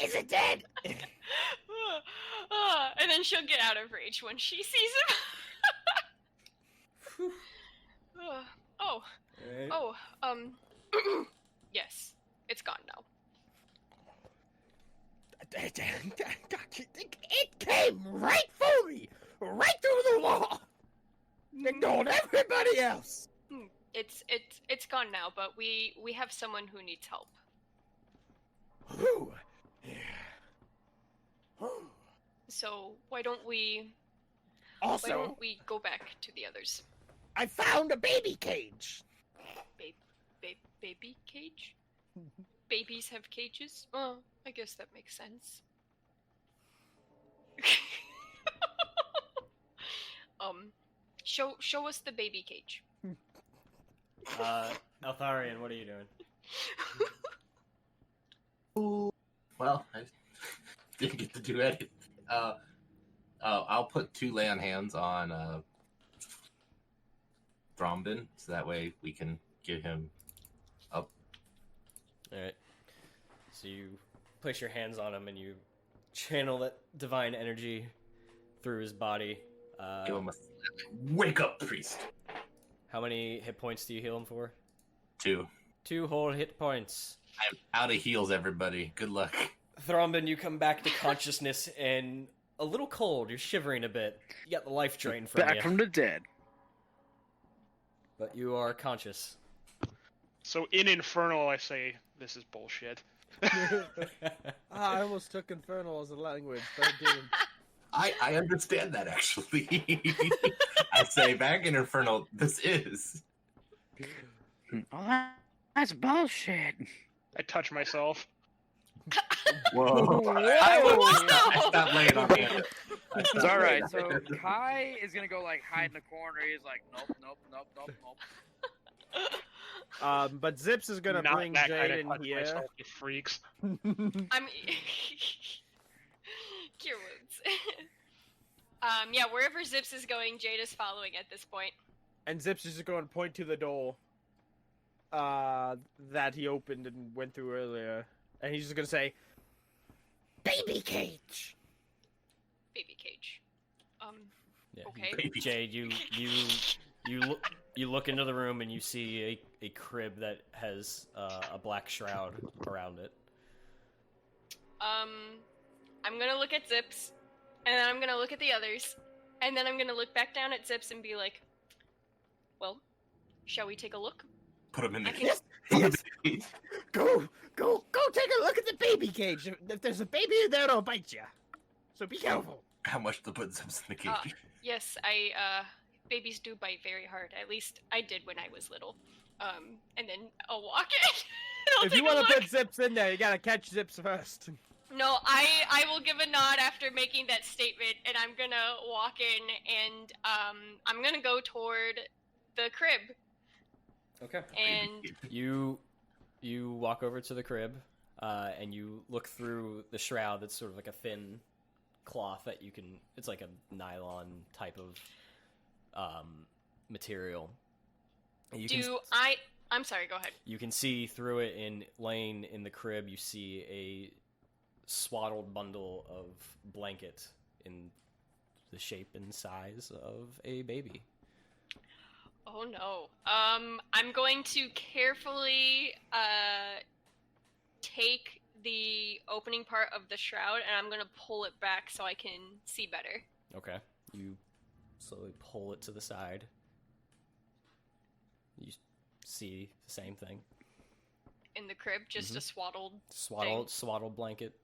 "Is it dead?" And then she'll get out of rage when she sees him. Yes, it's gone now. It came right for me, right through the wall. Ignored everybody else. It's gone now, but we have someone who needs help. Who? So why don't we Also, go back to the others? I found a baby cage. Baby cage? Babies have cages? Oh, I guess that makes sense. Show us the baby cage. Altharian, what are you doing? Well, I didn't get to do anything. I'll put 2 lay on hands on Thrombin, so that way we can get him up. Alright. So you place your hands on him and you channel that divine energy through his body. Give him a wake up, priest. How many hit points do you heal him for? 2. 2 whole hit points. I'm out of heals, everybody. Good luck. Thrombin, you come back to consciousness and a little cold. You're shivering a bit. You got the life drain from Back you. from the dead. But you are conscious. So in Infernal, I say, this is bullshit. I almost took Infernal as a language, but I didn't. I understand that, actually. I say, back in Infernal, this is. Oh, that's bullshit. I touch myself. Whoa. Whoa. Stop laying on me. It's alright, so Kai is gonna go, like, hide in the corner. He's like, nope. But Zips is gonna Not bring that Jade kind of in touch here. myself, you freaks. I'm cure wounds. Yeah, wherever Zips is going, Jade is following at this point. And Zips is just going to point to the door that he opened and went through earlier. And he's just going to say, "Baby cage." Baby cage. Yeah. Okay. Baby. Jade, you look into the room and you see a crib that has a black shroud around it. I'm gonna look at Zips, and then I'm gonna look at the others, and then I'm gonna look back down at Zips and be like, "Well, shall we take a look?" Put him in the I can- cage. Yes. Go take a look at the baby cage. If there's a baby in there, it'll bite you. So be careful. How much to put Zips in the cage? Yes, babies do bite very hard. At least I did when I was little. And then I'll walk it. If you want to put Zips in there, you gotta catch Zips first. No, I will give a nod after making that statement, and I'm gonna walk in, and I'm gonna go toward the crib. Okay. And You walk over to the crib, and you look through the shroud that's sort of like a thin cloth that you can... It's like a nylon type of material. And I'm sorry, go ahead. You can see through it, in laying in the crib, you see a swaddled bundle of blanket in the shape and size of a baby. Oh no. I'm going to carefully take the opening part of the shroud, and I'm gonna pull it back so I can see better. Okay. You slowly pull it to the side, You see the same thing. In the crib, just a swaddled Swaddled blanket.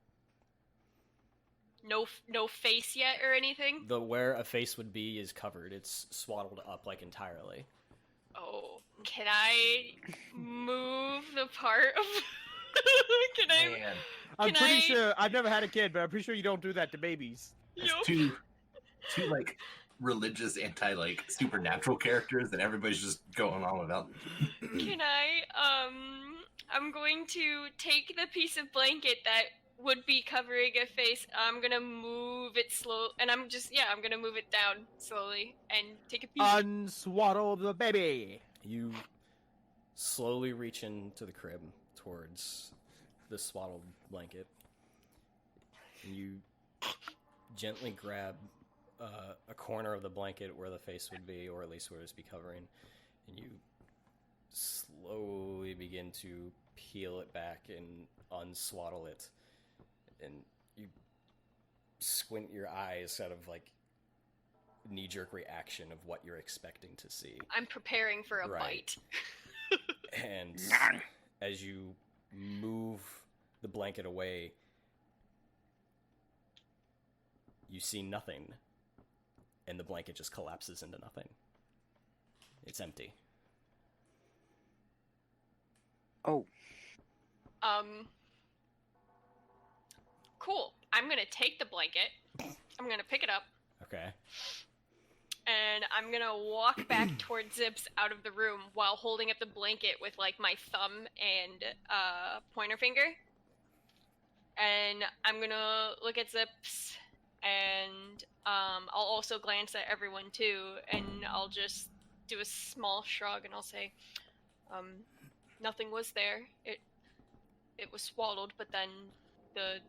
No face yet or anything? The where a face would be is covered. It's swaddled up like entirely. Oh, can I move the part of... Can I... Man, I'm Can pretty I- sure I've never had a kid, but I'm pretty sure you don't do that to babies. it's Yup. two like religious anti supernatural characters, and everybody's just going on without. Can I, I'm going to take the piece of blanket that would be covering a face, I'm gonna move it slow, and I'm gonna move it down slowly, and take a piece. Unswaddle the baby. You slowly reach into the crib towards the swaddled blanket. And you gently grab a corner of the blanket where the face would be, or at least where it would be covering, and you slowly begin to peel it back and unswaddle it. And you squint your eyes out of, like, knee-jerk reaction of what you're expecting to see. I'm preparing for a Right. bite. And as you move the blanket away, you see nothing, and the blanket just collapses into nothing. It's empty. Oh, Cool. I'm gonna take the blanket, I'm gonna pick it up, Okay. and I'm gonna walk back towards Zips out of the room while holding up the blanket with, like, my thumb and pointer finger. And I'm gonna look at Zips, and I'll also glance at everyone too, and I'll just do a small shrug, and I'll say, nothing was there. It was swallowed, but then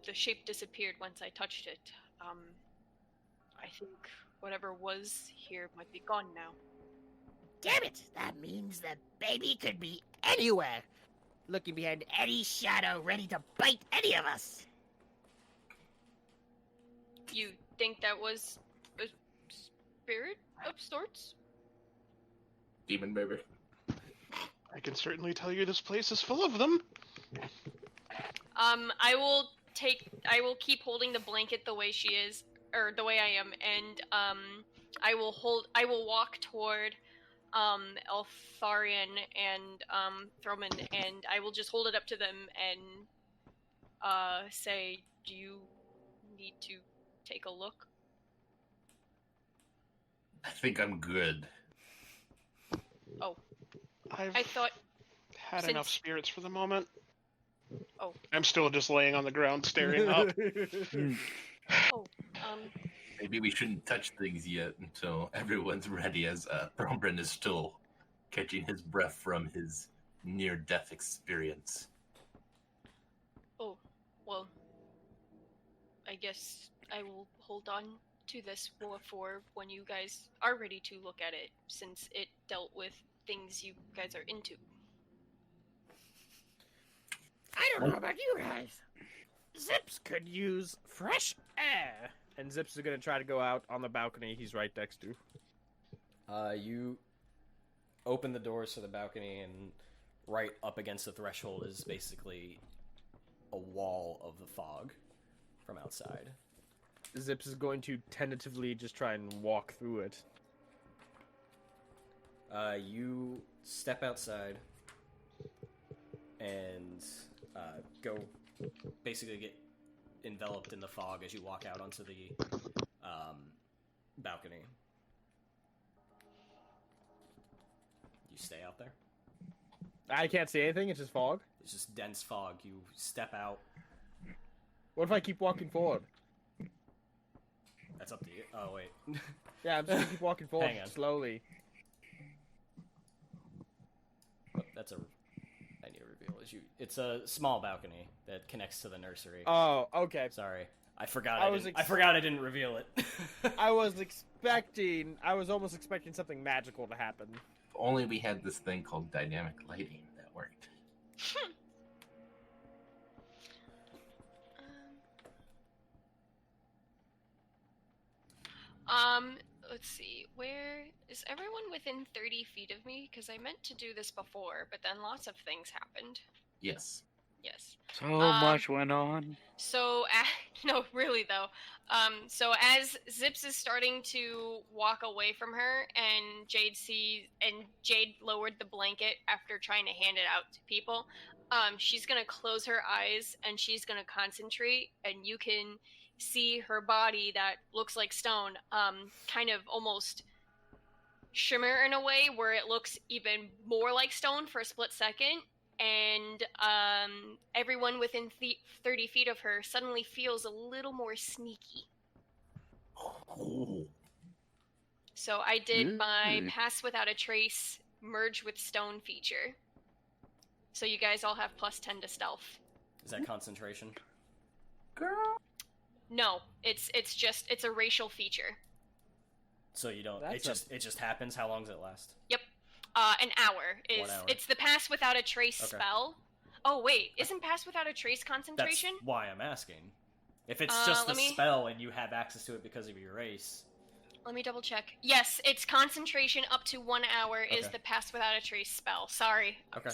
the shape disappeared once I touched it. I think whatever was here might be gone now. Damn it! That means the baby could be anywhere, looking behind any shadow, ready to bite any of us. You think that was a spirit of sorts? Demon baby. I can certainly tell you this place is full of them. I will keep holding the blanket the way she is, or the way I am, and I will walk toward Eltharion and Throman, and I will just hold it up to them and say, do you need to take a look? I think I'm good. I've I thought, had since- enough spirits for the moment. Oh. I'm still just laying on the ground staring up. Maybe we shouldn't touch things yet until everyone's ready, as Thrombrin is still catching his breath from his near-death experience. oh, well, I guess I will hold on to this for when you guys are ready to look at it, since it dealt with things you guys are into. I don't know about you guys. Zips could use fresh air. And Zips is gonna try to go out on the balcony he's right next to. You open the doors to the balcony, and right up against the threshold is basically a wall of the fog from outside. Zips is going to tentatively just try and walk through it. You step outside and go basically get enveloped in the fog as you walk out onto the balcony. You stay out there. I can't see anything, it's just fog. It's just dense fog. You step out. What if I keep walking forward? That's up to you. Oh, wait. Yeah, I'm just gonna keep walking forward Hang on. slowly. Oh, that's a... I need to reveal. It's a small balcony that connects to the nursery. Oh, okay. Sorry. I forgot I I forgot I didn't reveal it. I was almost expecting something magical to happen. If only we had this thing called dynamic lighting that worked. Let's let's see. Where is everyone within 30 feet of me? Because I meant to do this before, but then lots of things happened. Yes. Yes. So much went on. So, no, really though. So as Zips is starting to walk away from her, and Jade lowered the blanket after trying to hand it out to people. She's gonna close her eyes and she's gonna concentrate, and you can see her body that looks like stone, kind of almost shimmer in a way where it looks even more like stone for a split second. And everyone within 30 feet of her suddenly feels a little more sneaky. So I did my Pass Without a Trace merge with stone feature. So you guys all have +10 to stealth. Is that concentration? Girl. No, it's a racial feature. So you don't. It just happens. How long does it last? Yep. An hour is. 1 hour. It's the Pass Without a Trace Okay. spell. Oh wait, isn't Pass Without a Trace concentration? That's why I'm asking. If it's just a spell and you have access to it because of your race. Let me double check. Yes, it's concentration up to 1 hour is Okay. the Pass Without a Trace spell. Sorry. Okay.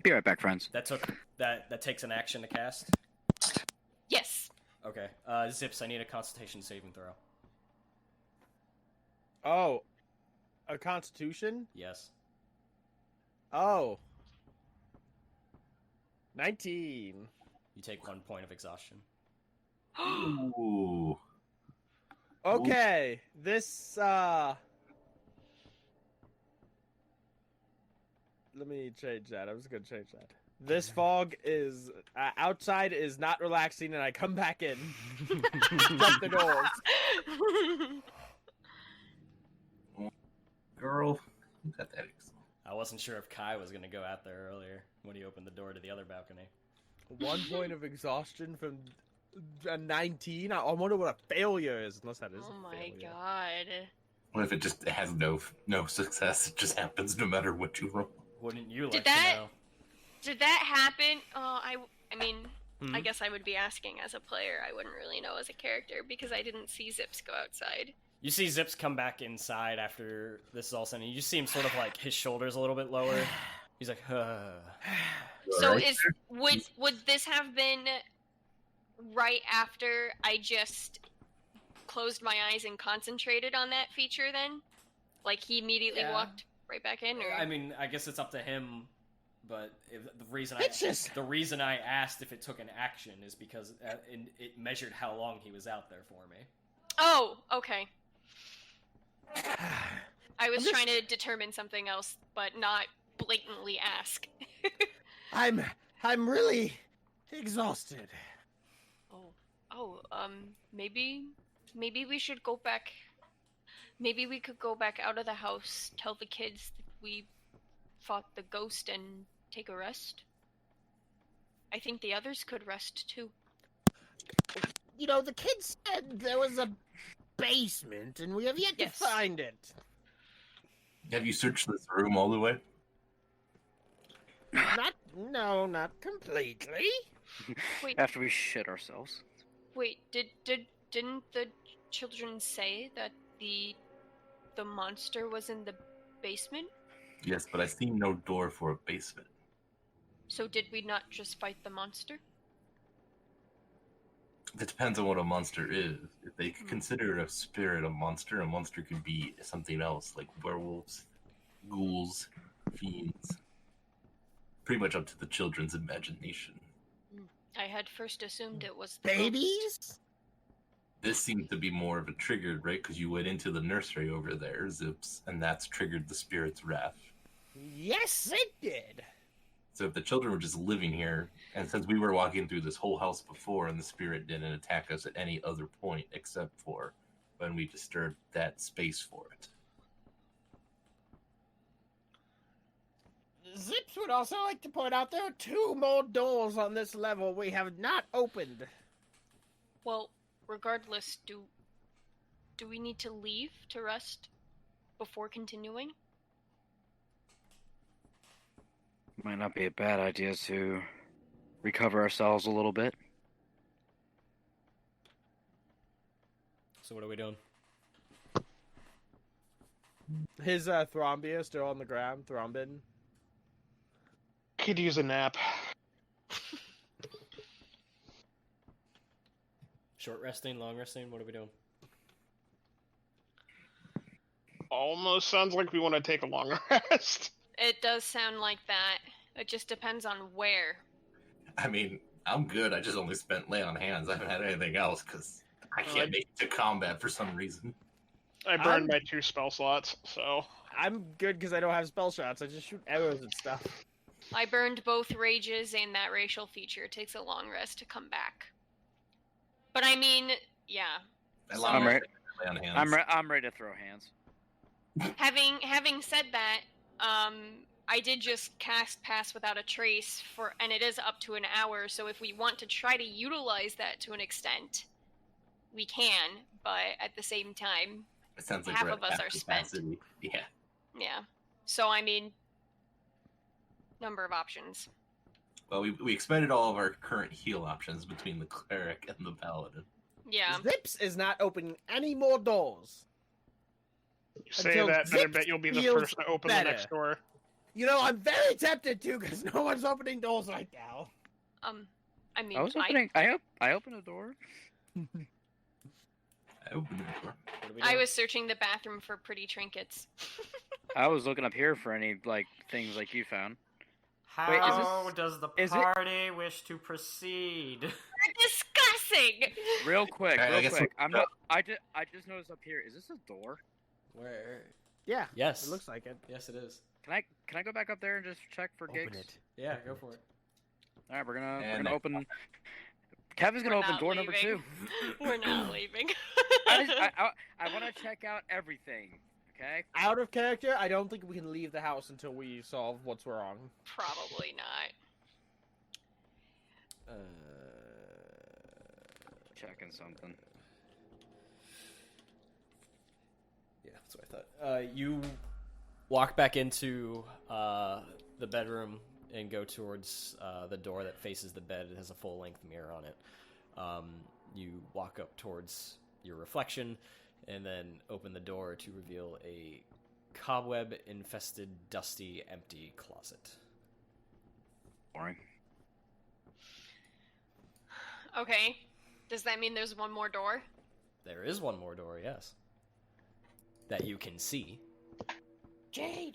Be right back, friends. That takes an action to cast. Yes. Okay. Zips, I need a Constitution saving throw. Oh, a Constitution? Yes. Oh. 19. You take 1 point of exhaustion. Ooh. Okay, this, let me change that. I was gonna change that. This fog is, outside is not relaxing, and I come back in. Shut the doors. Girl, you got that. I wasn't sure if Kai was going to go out there earlier when he opened the door to the other balcony. 1 point of exhaustion from a 19? I wonder what a failure is, unless that is Oh a my failure. god. What if it just has no success? It just happens no matter what you roll. Wouldn't you like Did to that- know? Did that happen? I mean, Hmm? I guess I would be asking as a player. I wouldn't really know as a character because I didn't see Zips go outside. You see Zips come back inside after this is all said, and you see him sort of like his shoulders a little bit lower. He's like, So Alright. would this have been right after I just closed my eyes and concentrated on that feature then? Like he immediately Yeah. walked right back in, or I mean, I guess it's up to him. But the reason Bitches! the reason I asked if it took an action is because it measured how long he was out there for me. Oh, okay. I was I'm just- trying to determine something else, but not blatantly ask. I'm really exhausted. Maybe we should go back. Maybe we could go back out of the house, tell the kids that we fought the ghost, and take a rest. I think the others could rest too. You know, the kids said there was a basement, and we have yet Yes. to find it. Have you searched this room all the way? Not completely. Wait, After we shit ourselves. wait. Didn't the children say that the monster was in the basement? Yes, but I see no door for a basement. So did we not just fight the monster? It depends on what a monster is. If they consider a spirit a monster could be something else, like werewolves, ghouls, fiends. Pretty much up to the children's imagination. I had first assumed it was the ghost. Babies? This seems to be more of a triggered, right? Because you went into the nursery over there, Zips, and that's triggered the spirit's wrath. Yes, it did. So if the children were just living here, and since we were walking through this whole house before and the spirit didn't attack us at any other point except for when we disturbed that space for it. Zips would also like to point out there are 2 more doors on this level we have not opened. Well, regardless, do we need to leave to rest before continuing? Might not be a bad idea to recover ourselves a little bit. So what are we doing? His thrombia still on the ground, thrombin. Could use a nap. Short resting, long resting. What are we doing? Almost sounds like we want to take a long rest. It does sound like that. It just depends on where. I mean, I'm good. I just only spent lay on hands. I haven't had anything else because I Oh, can't make it to combat for some reason. I burned my 2 spell slots, so... I'm good because I don't have spell shots. I just shoot arrows and stuff. I burned both rages and that racial feature. It takes a long rest to come back. But I mean, yeah. I'm ready. Lay on hands. I'm ready to throw hands. Having said that, I did just cast Pass Without a Trace and it is up to an hour. So if we want to try to utilize that to an extent, we can. But at the same time, It sounds like half we're of at us half are spent. capacity. Yeah. Yeah. So I mean, number of options. Well, we expended all of our current heal options between the cleric and the paladin. Yeah. Zips is not opening any more doors. You say Until that, but I Zips bet you'll be the feels first to open better. the next door. You know, I'm very tempted to because no one's opening doors right now. I mean, I was opening. I opened a door. I opened the door. What are we I doing? was searching the bathroom for pretty trinkets. I was looking up here for any like things like you found. How Wait, is does the is it- party wish to proceed? We're discussing. Real quick, I real guess quick. we're- I'm not. I just noticed up here. Is this a door? Where? Yeah. Yes. It looks like it. Yes, it is. Can I go back up there and just check for gigs? Open it. Yeah, go for it. All right, we're And gonna I- open. Kevin's gonna We're open not door number leaving. 2. We're not leaving. I want to check out everything. Okay. Out of character, I don't think we can leave the house until we solve what's wrong. Probably not. Checking something. Yeah, that's what I thought. You walk back into the bedroom and go towards the door that faces the bed. It has a full-length mirror on it. You walk up towards your reflection and then open the door to reveal a cobweb-infested, dusty, empty closet. Boring. Okay. Does that mean there's one more door? There is one more door, yes. That you can see. Jade!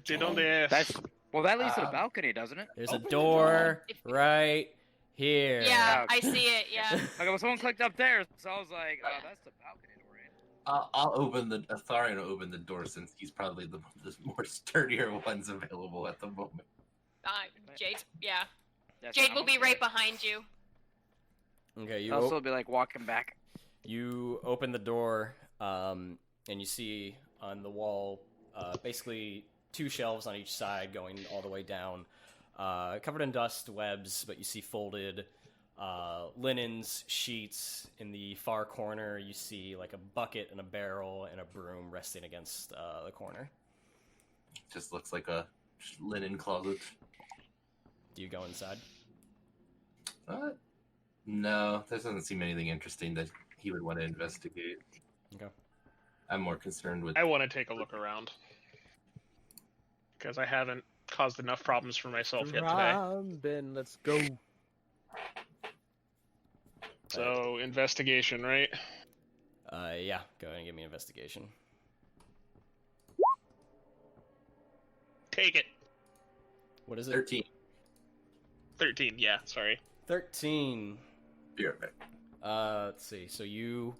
Donde That's that leads to the balcony, doesn't it? There's a Open the door If- right here. Yeah, Okay. I see it. Yeah. Okay, well, someone clicked up there, so I was like, "Oh, that's the balcony door." Right? I'll open the Atharian will open the door since he's probably the more sturdier ones available at the moment. Jade. Yeah. Yes, Jade I'm will be okay. right behind you. Okay, you I'll still be like walking back. You open the door, and you see on the wall, basically 2 shelves on each side going all the way down, covered in dust, webs, but you see folded linens, sheets. In the far corner, you see like a bucket and a barrel and a broom resting against the corner. Just looks like a linen closet. Do you go inside? No, there doesn't seem anything interesting that he would want to investigate. Okay. I'm more concerned with. I want to take a look around. Because I haven't caused enough problems for myself yet today. Ben, let's go. So, investigation, right? Yeah, go ahead and give me an investigation. Take it. What is it? 13. 13, yeah, sorry. 13. Be right back. Let's see. So you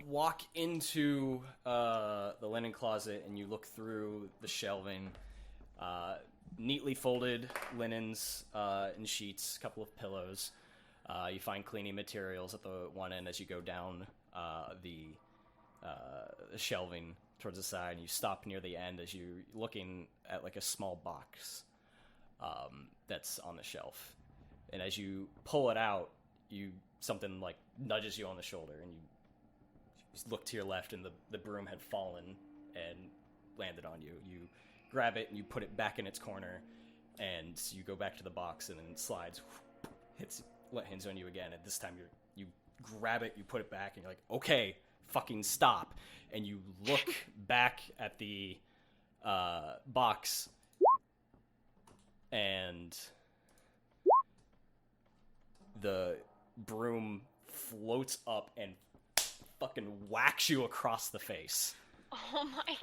walk into the linen closet and you look through the shelving. Neatly folded linens and sheets, a couple of pillows. You find cleaning materials at the one end as you go down the shelving towards the side. And you stop near the end as you're looking at like a small box that's on the shelf. And as you pull it out, something like nudges you on the shoulder, and you look to your left, and the broom had fallen and landed on you. You grab it and you put it back in its corner, and you go back to the box, and then it slides, lands on you again. And this time you grab it, you put it back, and you're like, okay, fucking stop. And you look back at the box, and the broom floats up and fucking whacks you across the face. Oh my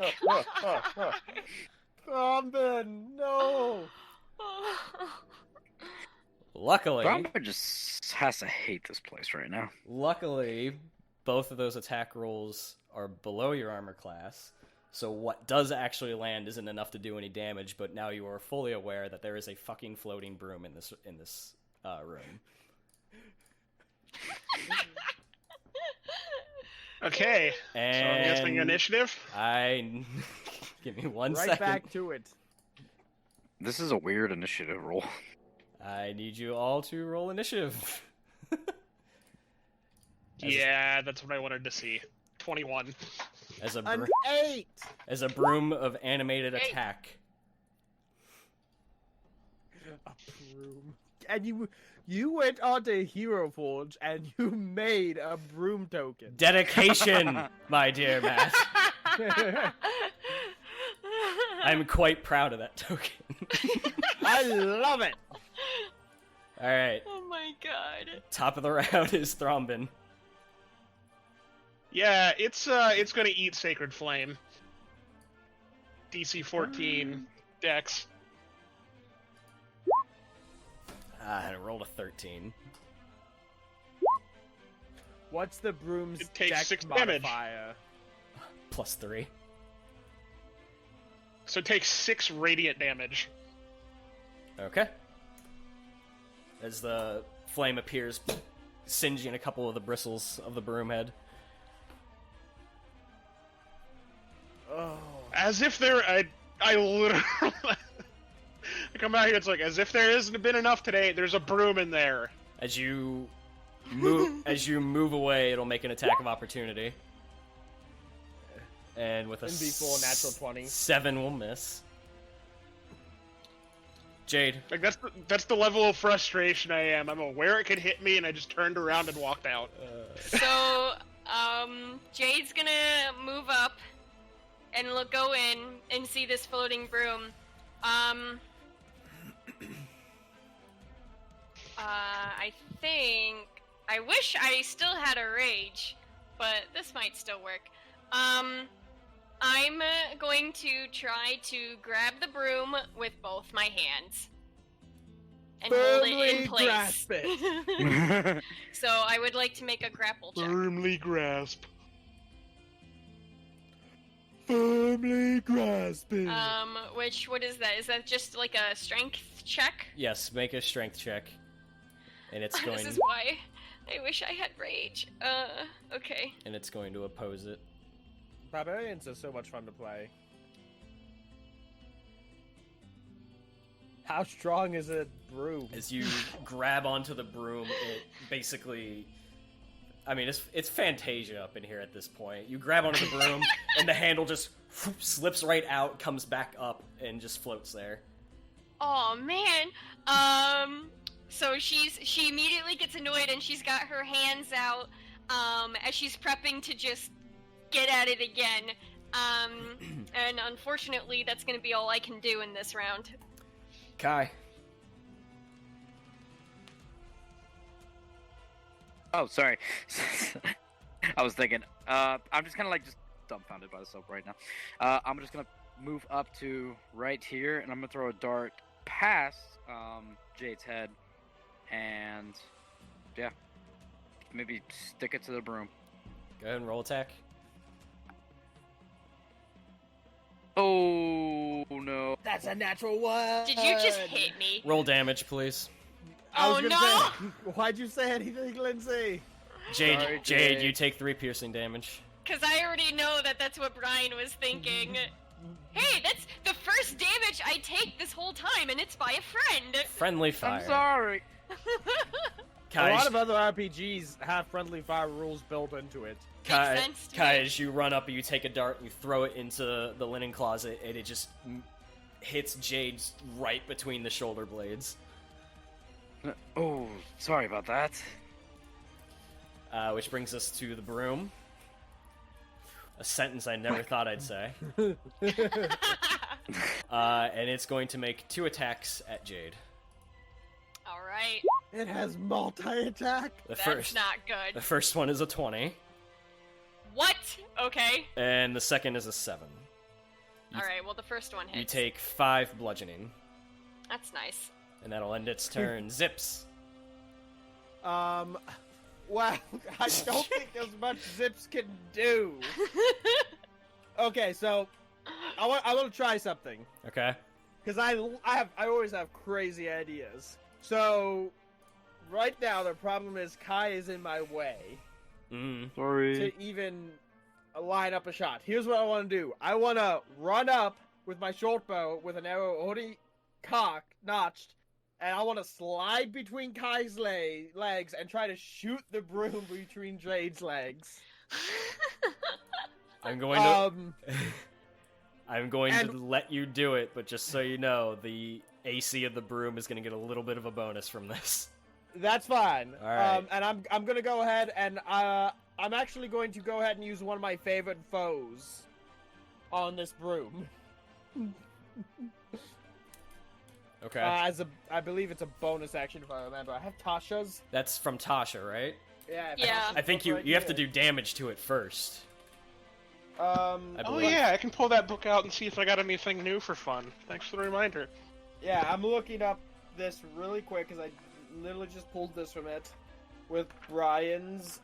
god. Thrombin, no! Luckily, Troupe just has to hate this place right now. luckily, both of those attack rolls are below your armor class, so what does actually land isn't enough to do any damage, but now you are fully aware that there is a fucking floating broom in this room. Okay, And so I'm guessing initiative? Give me one Right second. back to it. This is a weird initiative roll. I need you all to roll initiative. Yeah, that's what I wanted to see. 21. As a An 8! as a broom of animated Hey. attack. A broom. And you went onto Hero Forge and you made a broom token. Dedication, my dear Matt. I'm quite proud of that token. I love it! All right, Oh my god. top of the round is Thrombin. Yeah, it's gonna eat Sacred Flame. DC 14, Dex. I rolled a 13. What's the broom's It takes dex 6 damage. modifier? Plus 3. So it takes 6 radiant damage. Okay. As the flame appears, singeing a couple of the bristles of the broom head. Oh. As if there, I literally, I come out here, it's like, as if there hasn't been enough today, there's a broom in there. As you move away, it'll make an attack of opportunity. And with a And before natural 20. 7 will miss. Jade. Like, that's the level of frustration I am. I'm aware it could hit me, and I just turned around and walked out. So, Jade's gonna move up and go in and see this floating broom. I wish I still had a rage, but this might still work. I'm going to try to grab the broom with both my hands and hold it in Firmly place. grasp it. So I would like to make a grapple check. Firmly grasp. Firmly grasp it. What is that? Is that just like a strength check? Yes, make a strength check. And it's going This is why I wish I had rage. Okay. and it's going to oppose it. Barbarians are so much fun to play. How strong is a broom? As you grab onto the broom, it basically... I mean, it's Fantasia up in here at this point. You grab onto the broom, and the handle just slips right out, comes back up, and just floats there. Oh man. So she immediately gets annoyed and she's got her hands out as she's prepping to just get at it again. And unfortunately, that's going to be all I can do in this round. Kai. Oh, sorry. I was thinking. I'm just kind of like just dumbfounded by this right now. I'm just gonna move up to right here, and I'm gonna throw a dart past Jade's head, and yeah, maybe stick it to the broom. Go ahead and roll attack. Oh no! That's a natural one. Did you just hit me? Roll damage, please. I was Oh, gonna no! say, why'd you say anything, Lindsay? Jade, Sorry, Jade, Jade. you take 3 piercing damage. Because I already know that that's what Brian was thinking. Hey, that's the first damage I take this whole time, and it's by a friend. Friendly fire. I'm sorry. Kai, A lot of other RPGs have friendly fire rules built into it. Kai, Makes sense to Kai, me. as you run up and you take a dart and you throw it into the linen closet, and it just hits Jade's right between the shoulder blades. Oh, sorry about that. Which brings us to the broom. A sentence I never thought I'd say. And it's going to make 2 attacks at Jade. All right. It has multi-attack. That's not good. The first one is a 20, What? Okay. and the second is a 7. All right. Well, the first one hits. You take 5 bludgeoning, That's nice. and that'll end its turn. Zips. Well, I don't think there's much Zips can do. Okay, so I want to try something Okay. because I always have crazy ideas. So right now the problem is Kai is in my way Sorry. to even line up a shot. Here's what I want to do. I want to run up with my short bow with an arrow already notched, and I want to slide between Kai's legs and try to shoot the broom between Jade's legs. I'm going to. I'm going to and- let you do it, but just so you know, the AC of the broom is going to get a little bit of a bonus from this. That's fine. All right. And I'm gonna go ahead and I'm actually going to go ahead and use one of my favorite foes on this broom. Okay. I believe it's a bonus action if I remember. I have Tasha's. That's from Tasha, right? Yeah. Yeah. Tasha's I think book you right you have to here. do damage to it first. I I Oh believe. yeah, I can pull that book out and see if I got anything new for fun. Thanks for the reminder. Yeah, I'm looking up this really quick because I literally just pulled this from it with Brian's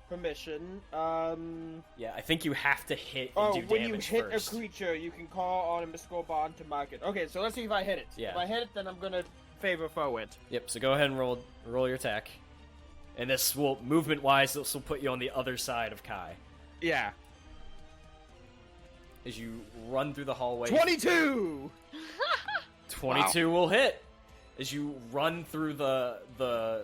permission. Yeah, I think you have to hit and Oh, do when you damage hit first. a creature, you can call on a mystical bond to mark it. Okay, so let's see if I hit it. Yeah. If I hit it, then I'm gonna favor foe it. Yep. So go ahead and roll your attack, and this will movement-wise, this will put you on the other side of Kai Yeah. as you run through the hallway. 22. 22 will hit. As you run through the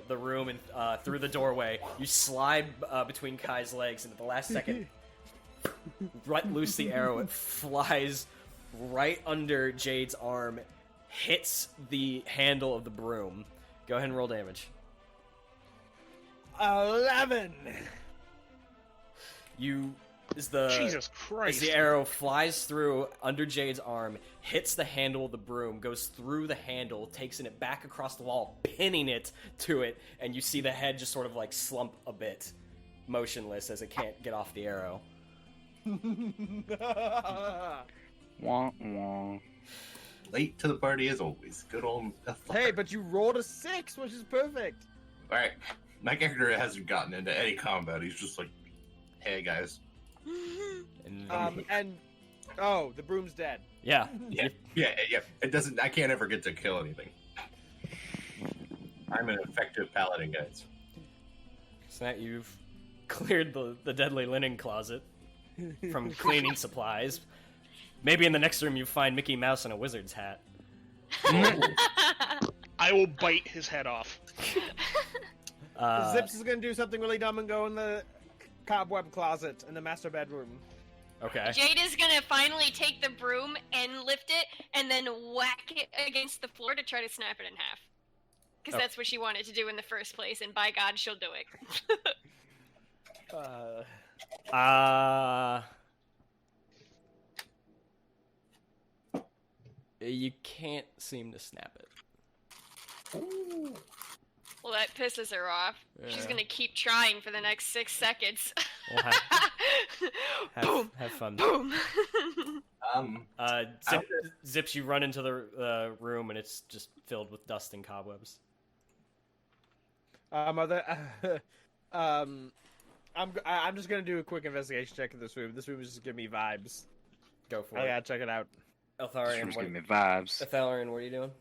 room and through the doorway, you slide between Kai's legs, and at the last second, right loose the arrow. It flies right under Jade's arm, hits the handle of the broom. Go ahead and roll damage. 11. As Jesus Christ. the arrow flies through under Jade's arm, hits the handle of the broom, goes through the handle, takes it back across the wall, pinning it to it, and you see the head just sort of like slump a bit, motionless as it can't get off the arrow. Wah, wah. Late to the party as always. Good old. Hey, but you rolled a 6, which is perfect. All right, my character hasn't gotten into any combat. He's just like, hey guys. And Oh, the broom's dead. yeah, Yeah. It doesn't. I can't ever get to kill anything. I'm an effective paladin, guys. so that you've cleared the deadly linen closet from cleaning supplies. Maybe in the next room you find Mickey Mouse in a wizard's hat. I will bite his head off. Zips is gonna do something really dumb and go in the cobweb closet in the master bedroom. Okay. Jade is gonna finally take the broom and lift it, and then whack it against the floor to try to snap it in half. Because Oh. that's what she wanted to do in the first place, and by God, she'll do it. You can't seem to snap it. Well, that pisses her off. She's Yeah. gonna keep trying for the next 6 seconds. Well, Boom! have fun. Boom! Zips, you run into the room and it's just filled with dust and cobwebs. I'm just gonna do a quick investigation check in this room. This room is just giving me vibes. Go for I it. gotta check it out. Eltharion, Just what, giving me vibes. Eltharion, what are you doing?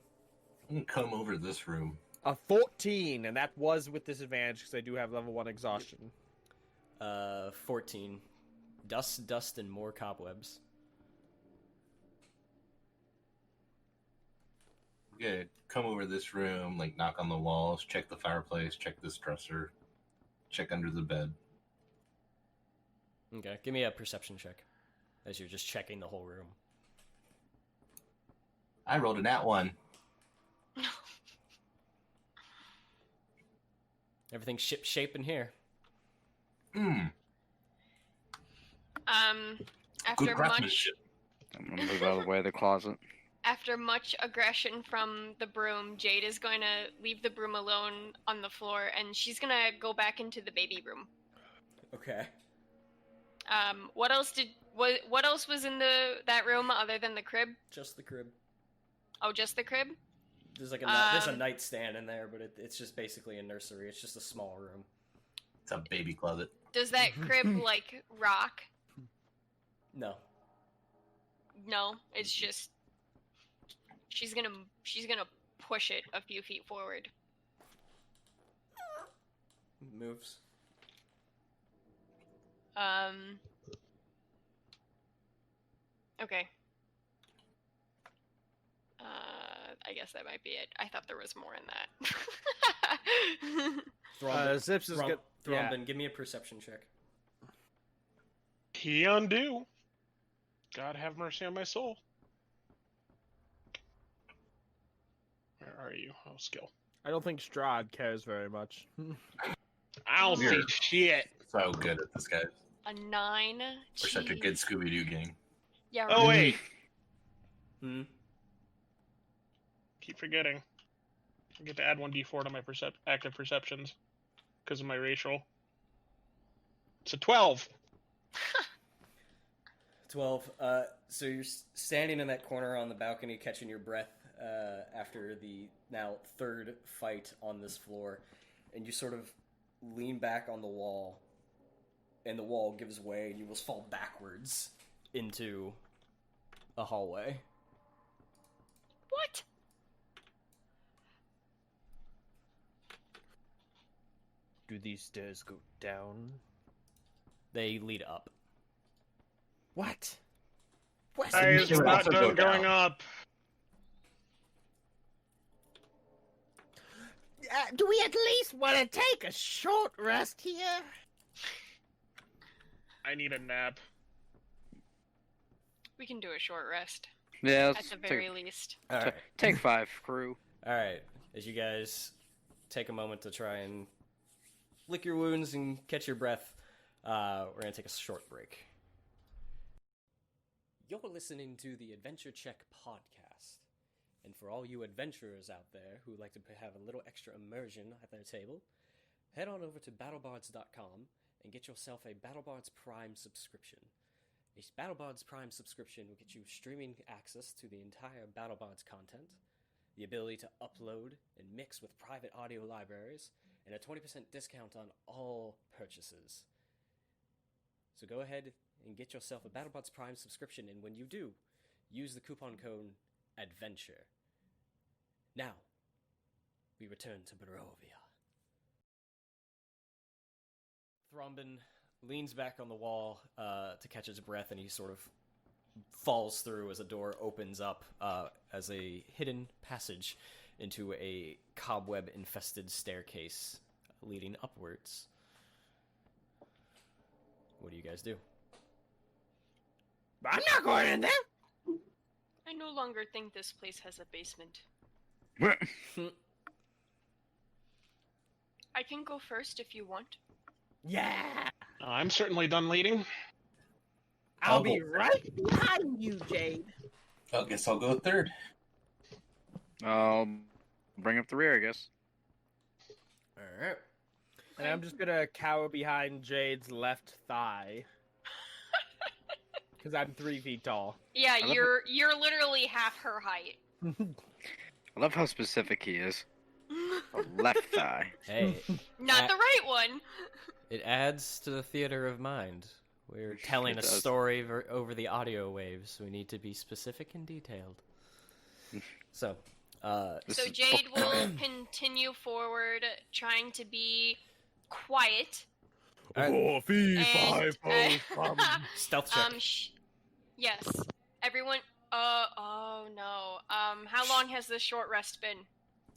I'm gonna come over to this room. A 14, and that was with disadvantage because I do have level 1 exhaustion. 14. Dust, and more cobwebs. I'm gonna come over to this room, like knock on the walls, check the fireplace, check this dresser, check under the bed. Okay, give me a perception check. As you're just checking the whole room. I rolled a nat 1. Everything's ship shape in here. After Good much craftsmanship. I'm gonna move out of the way of the closet. after much aggression from the broom, Jade is going to leave the broom alone on the floor, and she's gonna go back into the baby room. Okay. What else was in that room other than the crib? Just the crib. Oh, just the crib? There's like there's a nightstand in there, but it's just basically a nursery. It's just a small room. It's a baby closet. Does that crib like rock? No. No, it's just she's gonna push it a few feet forward. Moves. Okay. I guess that might be it. I thought there was more in that. Thrombin, Zips is good. Thrombin, give me a perception check. He undo. God have mercy on my soul. Where are you? Oh, skill. I don't think Strahd cares very much. I don't see Weird. shit. So good at this, guys. A 9. We're such a good Jeez. Scooby-Doo gang. Yeah. Oh, right. wait. Hmm. Keep forgetting. I get to add 1d4 to my active perceptions because of my racial. It's a 12. 12. So you're standing in that corner on the balcony, catching your breath after the now third fight on this floor, and you sort of lean back on the wall, and the wall gives way, and you almost fall backwards into a hallway. What? Do these stairs go down? They lead up. What? It's would not also go done going down. up. Do we at least want to take a short rest here? I need a nap. We can do a short rest Yeah, at let's the very least. All right. take 5, crew. All right. As you guys take a moment to try and lick your wounds and catch your breath, we're going to take a short break. You're listening to the Adventure Check podcast. And for all you adventurers out there who like to have a little extra immersion at their table, head on over to battlebards.com and get yourself a BattleBards Prime subscription. A BattleBards Prime subscription will get you streaming access to the entire BattleBards content, the ability to upload and mix with private audio libraries, and a 20% discount on all purchases. So go ahead and get yourself a BattleBots Prime subscription, and when you do, use the coupon code ADVENTURE. Now, we return to Barovia. Thrombin leans back on the wall to catch his breath, and he sort of falls through as a door opens up as a hidden passage into a cobweb-infested staircase leading upwards. What do you guys do? I'm not going in there. I no longer think this place has a basement. I can go first if you want. Yeah. I'm certainly done leading. I'll I'll be go right behind you, Jade. I guess I'll go third. I'll bring up the rear, I guess. Alright. And I'm just gonna cower behind Jade's left thigh. Because I'm 3 feet tall. Yeah, love you're literally half her height. I love how specific he is. The left thigh. Hey, Not the right one. it adds to the theater of mind. We're telling It a does. story over the audio waves. We need to be specific and detailed. So, This So is Jade book will time. continue forward, trying to be quiet. Oh, fee, And, stealth check. Yes. Everyone. Oh no. How long has this short rest been?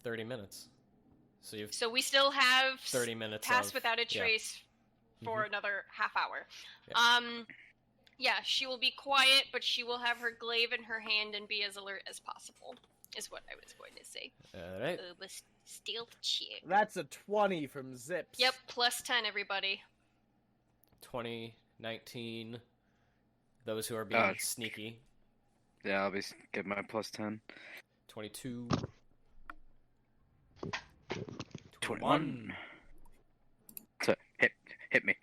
30 minutes. So you've So we still have 30 minutes Pass of- without a yeah. trace for another half hour. Yeah. Yeah, she will be quiet, but she will have her glaive in her hand and be as alert as possible. Is what I was going to say. Alright. But stealth check. That's a 20 from Zips. Yep, plus 10, everybody. 20, 19, Those who are being sneaky. Yeah, I'll be give my plus 10. 22. 21. So, hit me.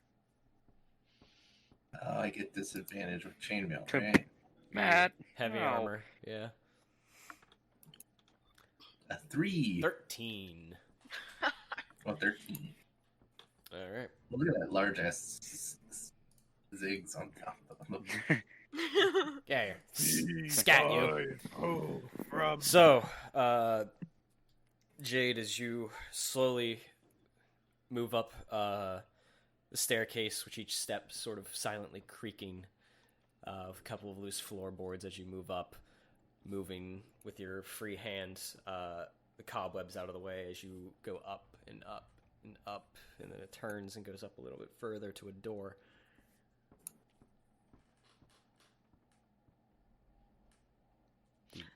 I get disadvantage with chainmail, Could- right? Matt. Heavy No. armor. Yeah. A 3. 13. Oh, 13. Alright. Look at that large ass zigs on top of them. Yeah, scat you. From So, Jade, as you slowly move up the staircase, with each step sort of silently creaking, with a couple of loose floorboards as you move up, moving with your free hand the cobwebs out of the way as you go up and up and up, and then it turns and goes up a little bit further to a door.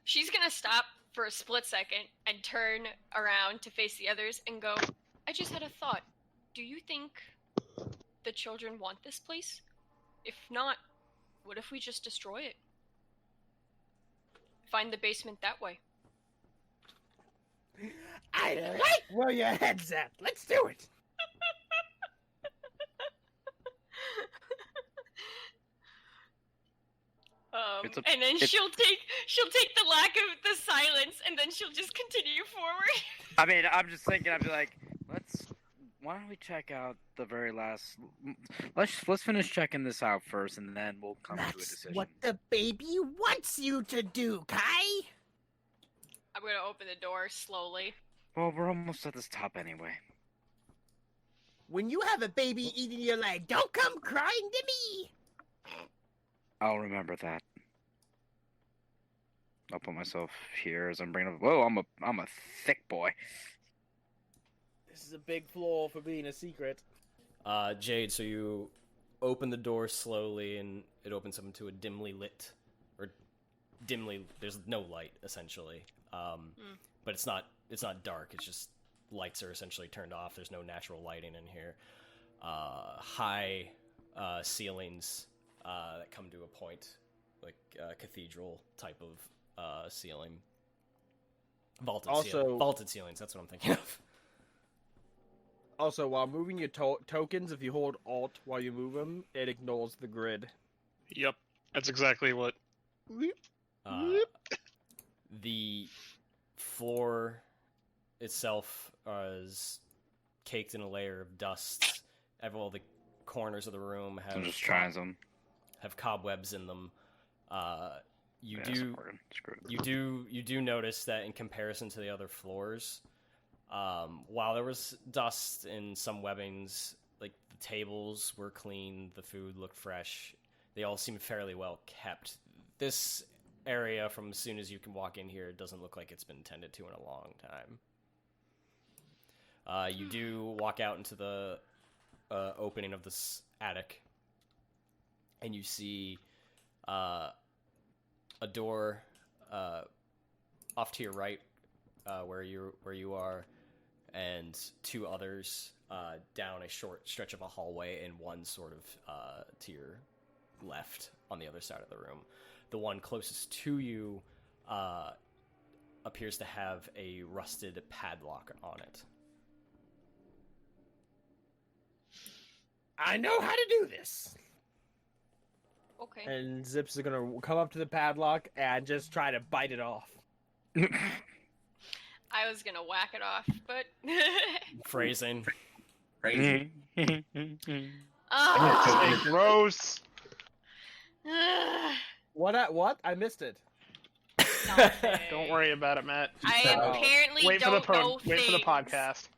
She's gonna stop for a split second and turn around to face the others and go, I just had a thought. Do you think the children want this place? If not, what if we just destroy it? Find the basement that way. I like where your head's at. Let's do it. And then she'll take the lack of the silence, and then she'll just continue forward. I mean, I'm just thinking. I'd be like, why don't we check out the very last? Let's finish checking this out first, and then we'll come to a That's decision. what the baby wants you to do, Kai. I'm gonna open the door slowly. Well, we're almost at this top anyway. When you have a baby eating your leg, don't come crying to me. I'll remember that. I'll put myself here as I'm bringing up. Whoa, I'm a thick boy. This is a big flaw for being a secret. Jade, so you open the door slowly, and it opens up into a dimly lit, or dimly. There's no light essentially, but it's not dark. It's just lights are essentially turned off. There's no natural lighting in here. High ceilings that come to a point, like cathedral type of ceiling. Vaulted ceilings. That's what I'm thinking of. Also, while moving your tokens, if you hold Alt while you move them, it ignores the grid. Yep, that's exactly what. The floor itself is caked in a layer of dust. All the corners of the room I'm just trying some. have cobwebs in them. You Yeah, do notice that in comparison to the other floors, while there was dust in some webbings, like the tables were clean, the food looked fresh, they all seem fairly well kept. This area, from as soon as you can walk in here, doesn't look like it's been tended to in a long time. You do walk out into the opening of this attic, and you see a door off to your right, where you are, and two others down a short stretch of a hallway, and one sort of to your left on the other side of the room. The one closest to you appears to have a rusted padlock on it. I know how to do this. Okay. And Zips is gonna come up to the padlock and just try to bite it off. I was gonna whack it off, but Phrasing. Crazy. Ah! Gross. What? I missed it. Nothing. Don't worry about it, Matt. I apparently Wait for don't know Wait for the things. podcast.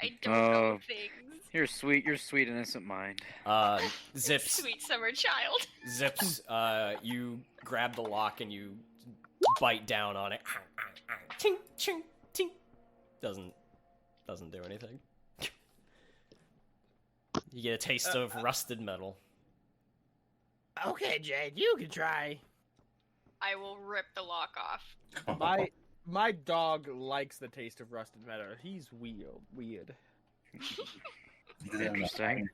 I don't know things. You're sweet, innocent mind. Zips. Sweet summer child. Zips, you grab the lock and you bite down on it. Ching, ching, ching. Doesn't do anything. You get a taste of rusted metal. Okay, Jade, you can try. I will rip the lock off. My dog likes the taste of rusted metal. He's weird. Interesting.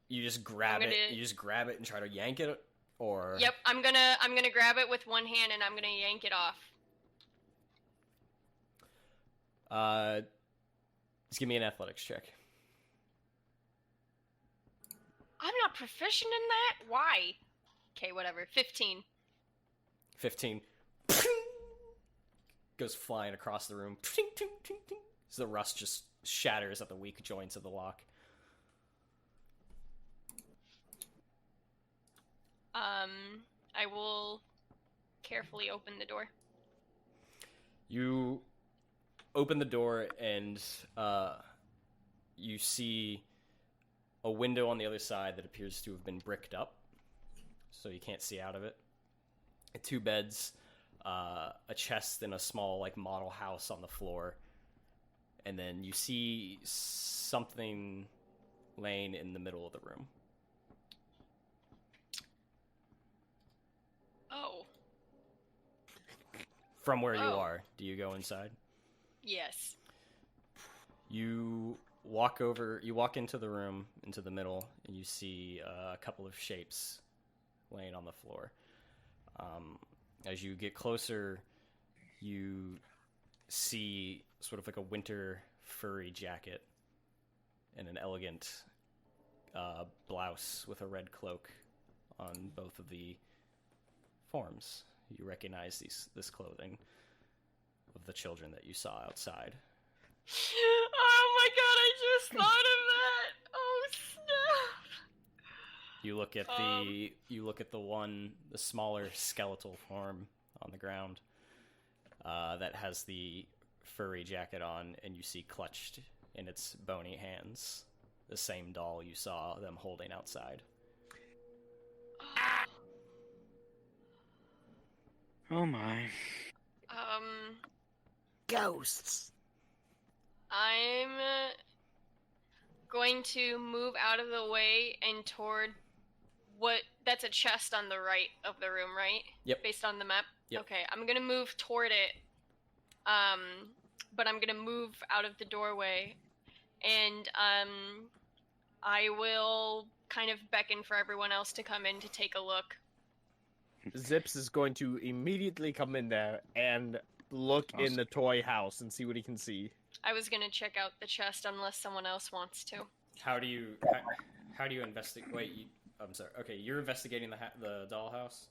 You just grab I'm it. gonna- You just grab it and try to yank it, or Yep, I'm gonna grab it with one hand and I'm gonna yank it off. Just give me an athletics check. I'm not proficient in that. Why? Okay, whatever. 15. 15. Goes flying across the room. So the rust just shatters at the weak joints of the lock. I will carefully open the door. You open the door and you see a window on the other side that appears to have been bricked up, so you can't see out of it. 2 beds, a chest, and a small like model house on the floor. And then you see something laying in the middle of the room. Oh. From where you Oh. are, do you go inside? Yes. You walk into the room, into the middle, and you see a couple of shapes laying on the floor. As you get closer, you see sort of like a winter furry jacket and an elegant blouse with a red cloak on both of the forms. You recognize this clothing of the children that you saw outside. Oh my god, I just thought of that! Oh snap! You look at the smaller skeletal form on the ground that has the furry jacket on, and you see clutched in its bony hands the same doll you saw them holding outside. Oh my. Ghosts. I'm going to move out of the way and toward that's a chest on the right of the room, right? Yep. Based on the map? Yep. Okay, I'm gonna move toward it. But I'm gonna move out of the doorway and I will kind of beckon for everyone else to come in to take a look. Zips is going to immediately come in there and look in the toy house and see what he can see. I was gonna check out the chest unless someone else wants to. How do you investigate? Wait, I'm sorry. Okay, you're investigating the dollhouse,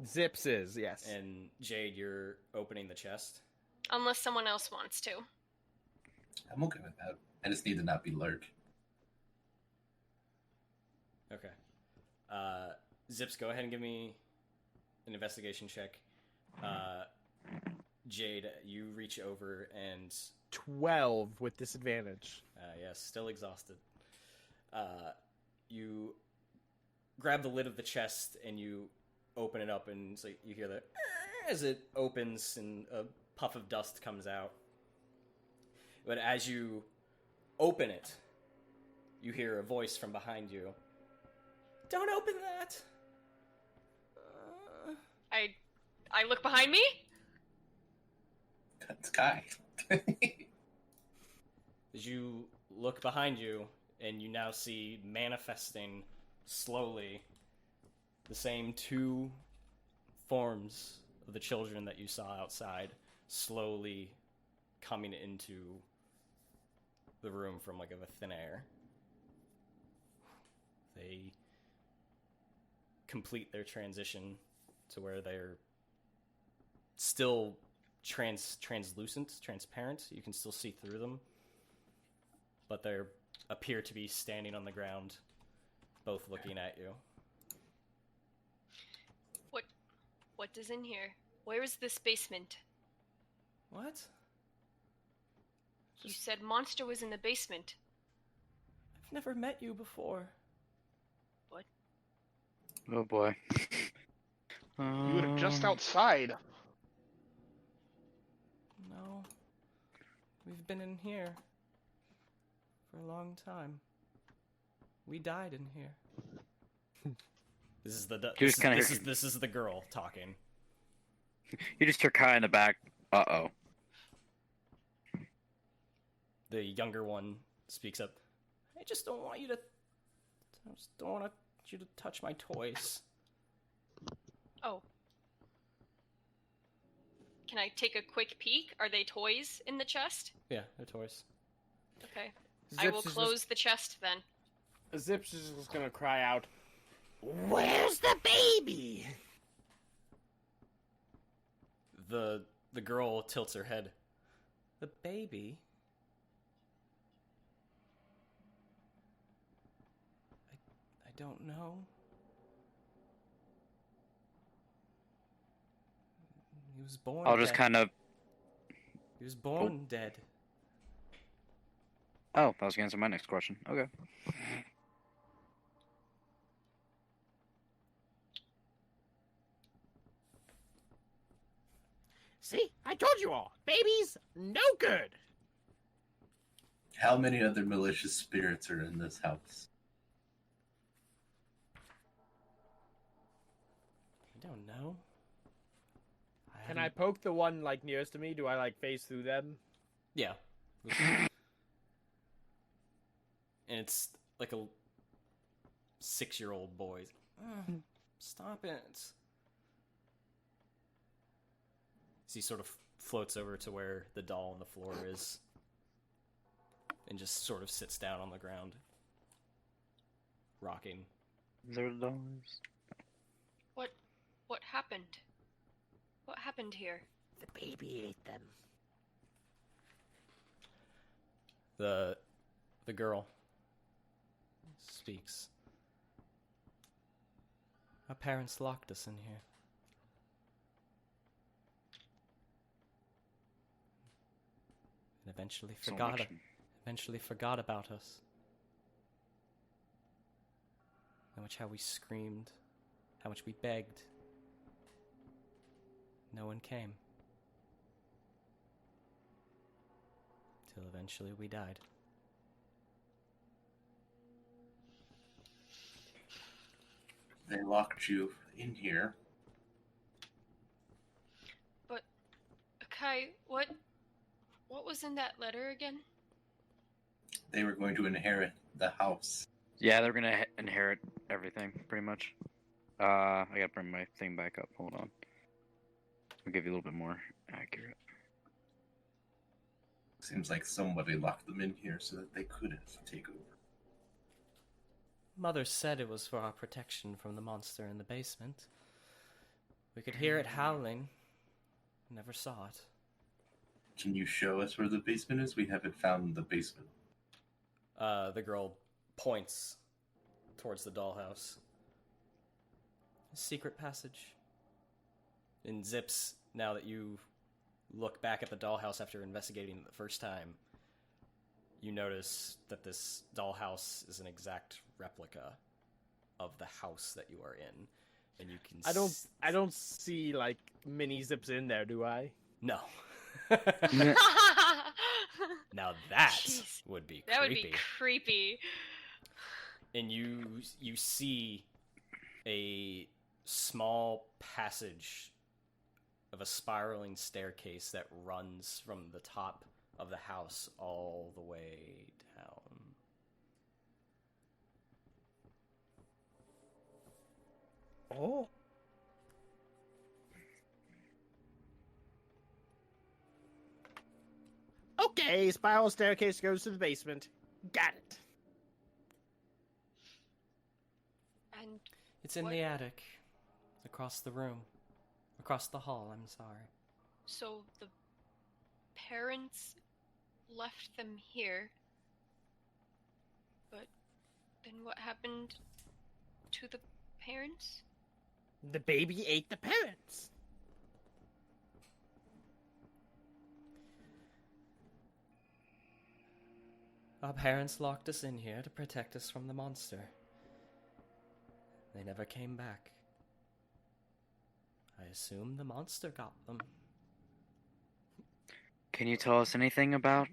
Zips is, yes. and Jade, you're opening the chest. Unless someone else wants to. I'm okay with that. I just need to not be lurk. Okay. Zips, go ahead and give me an investigation check. Jade, you reach over and 12 with disadvantage. yes, still exhausted. You grab the lid of the chest and you open it up, and so you hear the as it opens and a puff of dust comes out. But as you open it, you hear a voice from behind you. Don't open that! I look behind me. That's Kai. As you look behind you, and you now see manifesting slowly the same 2 forms of the children that you saw outside, slowly coming into the room from like a thin air. They complete their transition to where they're still translucent, transparent. You can still see through them, but they appear to be standing on the ground, both looking at you. What is in here? Where is this basement? What? You said monster was in the basement. I've never met you before. What? Oh boy. You were just Um, outside. No. We've been in here for a long time. We died in here. This is You just kinda this is the girl talking. You just hear Kai in the back. Uh-oh. The younger one speaks up. I just don't want you to I just don't want you to touch my toys. Oh. Can I take a quick peek? Are they toys in the chest? Yeah, they're toys. Okay. I will close the chest then. Zips is just gonna cry out. Where's the baby? The girl tilts her head. The baby? I don't know. He was born I'll just dead. kind of... He was born dead. Oh, that was gonna answer my next question. Okay. See, I told you all. Babies, no good. How many other malicious spirits are in this house? I don't know. Can I poke the one like nearest to me? Do I like phase through them? Yeah. And it's like a 6-year-old boy. Stop it. So he sort of floats over to where the doll on the floor is. And just sort of sits down on the ground. Rocking. $0. What happened? What happened here? The baby ate them. The girl speaks. Our parents locked us in here. And eventually forgot about us. How much how we screamed, how much we begged. No one came. Till eventually we died. They locked you in here. But, Kai, what was in that letter again? They were going to inherit the house. Yeah, they're gonna inherit everything, pretty much. I gotta bring my thing back up. Hold on. I'll give you a little bit more accurate. Seems like somebody locked them in here so that they couldn't take over. Mother said it was for our protection from the monster in the basement. We could hear it howling. Never saw it. Can you show us where the basement is? We haven't found the basement. The girl points towards the dollhouse. A secret passage. In Zips, now that you look back at the dollhouse after investigating it the first time, you notice that this dollhouse is an exact replica of the house that you are in, and you can. I don't see like mini Zips in there, do I? No. Now that Jeez. would be creepy. That would be creepy. And you see a small passage of a spiraling staircase that runs from the top of the house all the way down. Oh. Okay, spiral staircase goes to the basement. Got it. And It's in What? the attic. Across the room. Across the hall, I'm sorry. so the parents left them here. But then what happened to the parents? The baby ate the parents. Our parents locked us in here to protect us from the monster. They never came back. I assume the monster got them. Can you tell us anything about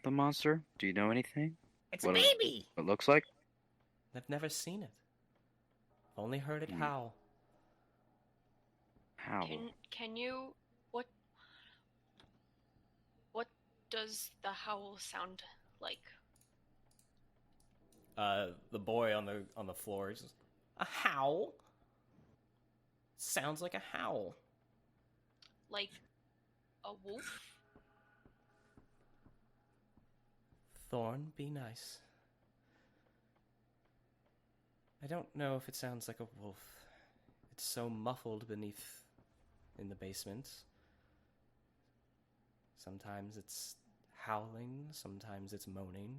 the monster? Do you know anything? It's What a is- baby. What it looks like? I've never seen it. Only heard it Hmm. howl. How? Can you what does the howl sound like? The boy on the floor is just, a howl? Sounds like a howl. Like a wolf? Thorn, be nice. I don't know if it sounds like a wolf. It's so muffled beneath in the basement. Sometimes it's howling, sometimes it's moaning.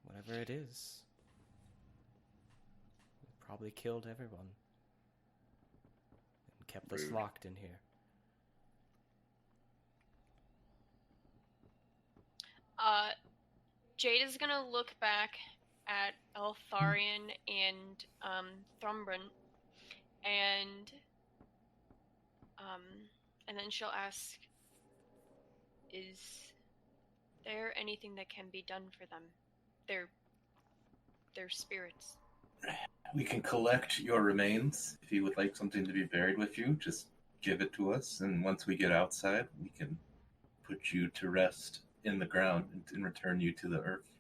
Whatever it is, it probably killed everyone and kept us locked in here. Jade is gonna look back at Eltharion and Thrumbrin, and then she'll ask, "Is there anything that can be done for them? Their spirits." We can collect your remains. If you would like something to be buried with you, just give it to us, and once we get outside, we can put you to rest in the ground and return you to the earth.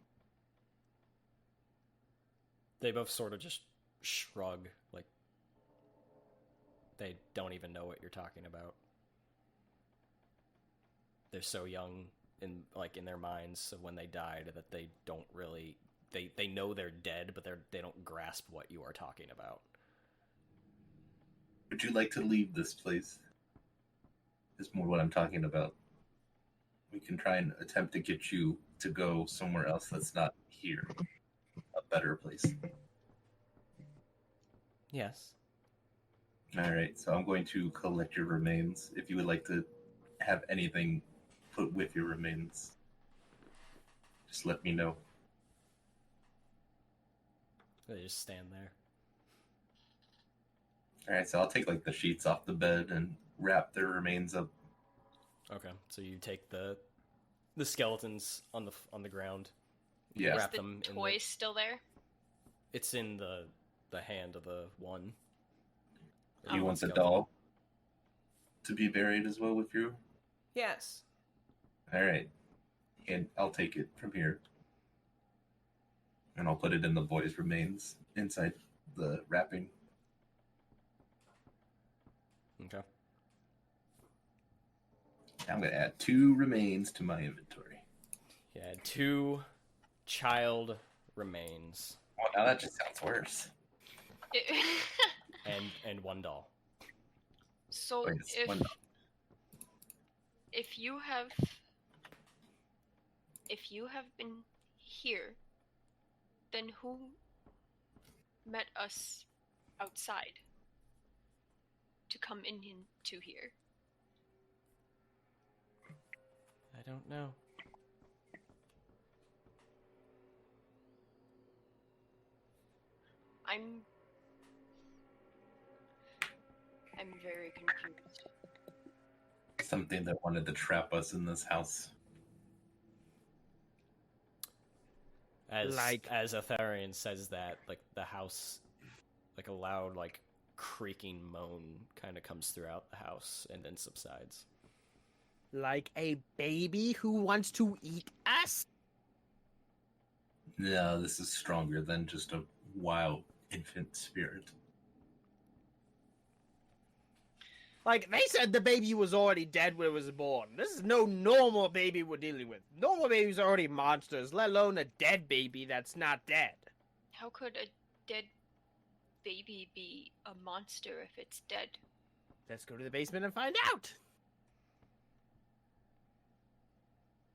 They both sort of just shrug, like they don't even know what you're talking about. They're so young in their minds of when they died that they don't really they know they're dead, but they don't grasp what you are talking about. Would you like to leave this place? Is more what I'm talking about. We can try and attempt to get you to go somewhere else that's not here. A better place. Yes. Alright, so I'm going to collect your remains. If you would like to have anything put with your remains, just let me know. They just stand there. Alright, so I'll take like the sheets off the bed and wrap their remains up. Okay, so you take the skeletons on the ground. Yeah. Wrap Is them the in toy still there? It's in the hand of the one. You want the skeleton. doll to be buried as well with you? Yes. Alright. And I'll take it from here. And I'll put it in the boy's remains inside the wrapping. Okay. I'm going to add 2 remains to my inventory. Yeah, 2 child remains Well, now that just sounds worse. and 1 doll. So Wait, it's one- if you have been here, then who met us outside to come into here? I don't know. I'm very confused. Something that wanted to trap us in this house. As Atharion says that, like the house, like a loud creaking moan kind of comes throughout the house and then subsides. Like a baby who wants to eat us? No, this is stronger than just a wild infant spirit. Like, they said the baby was already dead when it was born. This is no normal baby we're dealing with. Normal babies are already monsters, let alone a dead baby that's not dead. How could a dead baby be a monster if it's dead? Let's go to the basement and find out.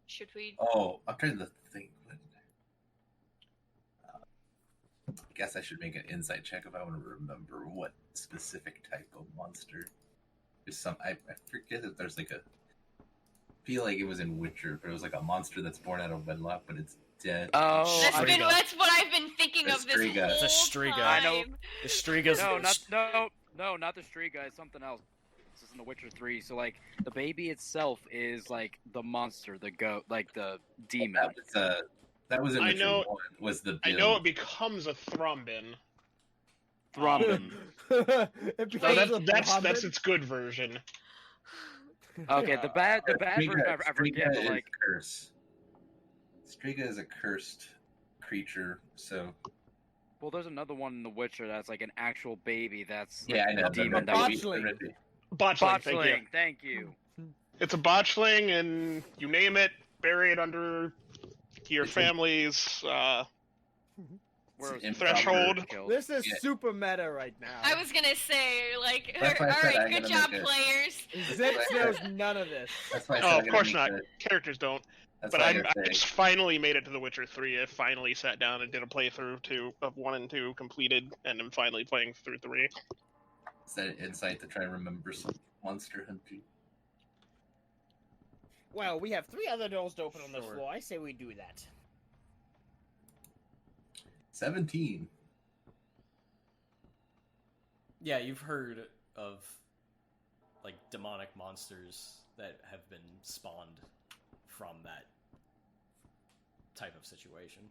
Should we? Oh, I'm trying to think. I guess I should make an insight check if I want to remember what specific type of monster. There's some I forget if there's like a. I feel like it was in Witcher, but it was like a monster that's born out of wedlock, but it's dead. Oh, That's what I've been thinking of this Striga. whole It's a Striga. time. I know. The Striga's not the Strahd, it's something else. This is in The Witcher 3. So like the baby itself is like the monster, the goat, like the demon. That was in I Witcher know- 1. Was the I build. know it becomes a thrombin. Thrombin. It becomes a That's Muhammad. its good version. Okay, the bad version I forget, but is like curse. Striga is a cursed creature, so well, there's another one in The Witcher that's like an actual baby that's yeah, like I know. a demon that botchling. would Botchling, thank you. Thank you. It's a botchling, and you name it, bury it under your family's Whereas threshold. This is Yeah. super meta right now. I was gonna say, like, That's why I said alright, I'm good gonna job, make it. players. Zips knows none of this. That's why I said Oh, I'm of gonna course make not. it- Characters don't. That's But why I I just finally made it to The Witcher 3. I finally sat down and did a playthrough of 1 and 2 completed, and I'm finally playing through 3. Is that an insight to try and remember some Monster Hunter? Well, we have 3 other doors to open on this Sure. floor. I say we do that. 17. Yeah, you've heard of like demonic monsters that have been spawned from that type of situation.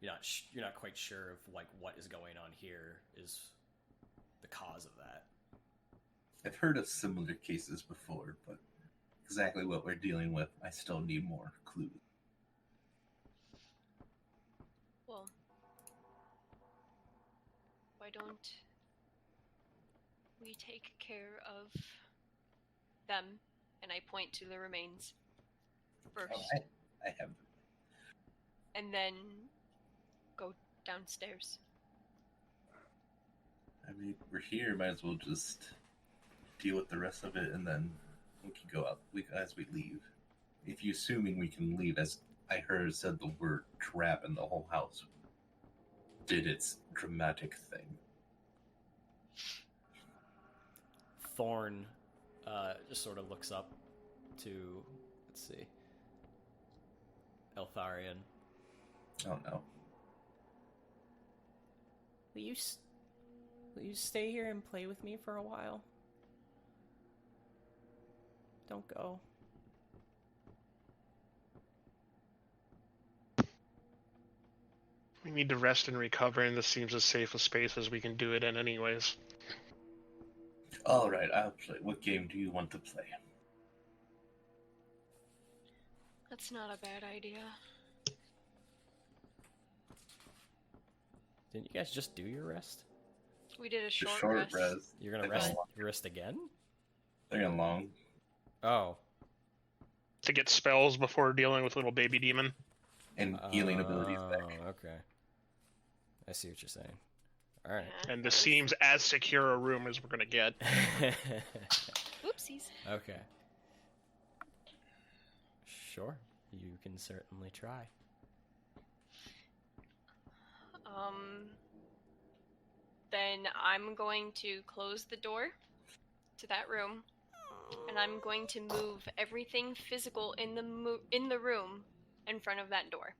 You're not quite sure of like what is going on here is the cause of that. I've heard of similar cases before, but exactly what we're dealing with, I still need more clues. Well, why don't we take care of them? And I point to the remains first, Oh, I have. and then go downstairs. I mean, we're here. Might as well just deal with the rest of it, and then we can go out as we leave. If you assuming we can leave, as I heard said the word trap, and the whole house did its dramatic thing. Thorn just sort of looks up to, let's see, Eltharion. Oh no. Will you stay here and play with me for a while? Don't go. We need to rest and recover, and this seems as safe a space as we can do it in anyways. All right, I'll play. What game do you want to play? That's not a bad idea. Didn't you guys just do your rest? We did a The short, short rest. res. You're gonna They're rest going rest again? They're going long. Oh. To get spells before dealing with little baby demon. And healing abilities back. Okay. I see what you're saying. Alright. Yeah, And that this was- seems as secure a room as we're gonna get. Oopsies. Okay. Sure. You can certainly try. Then I'm going to close the door to that room, and I'm going to move everything physical in the room in front of that door,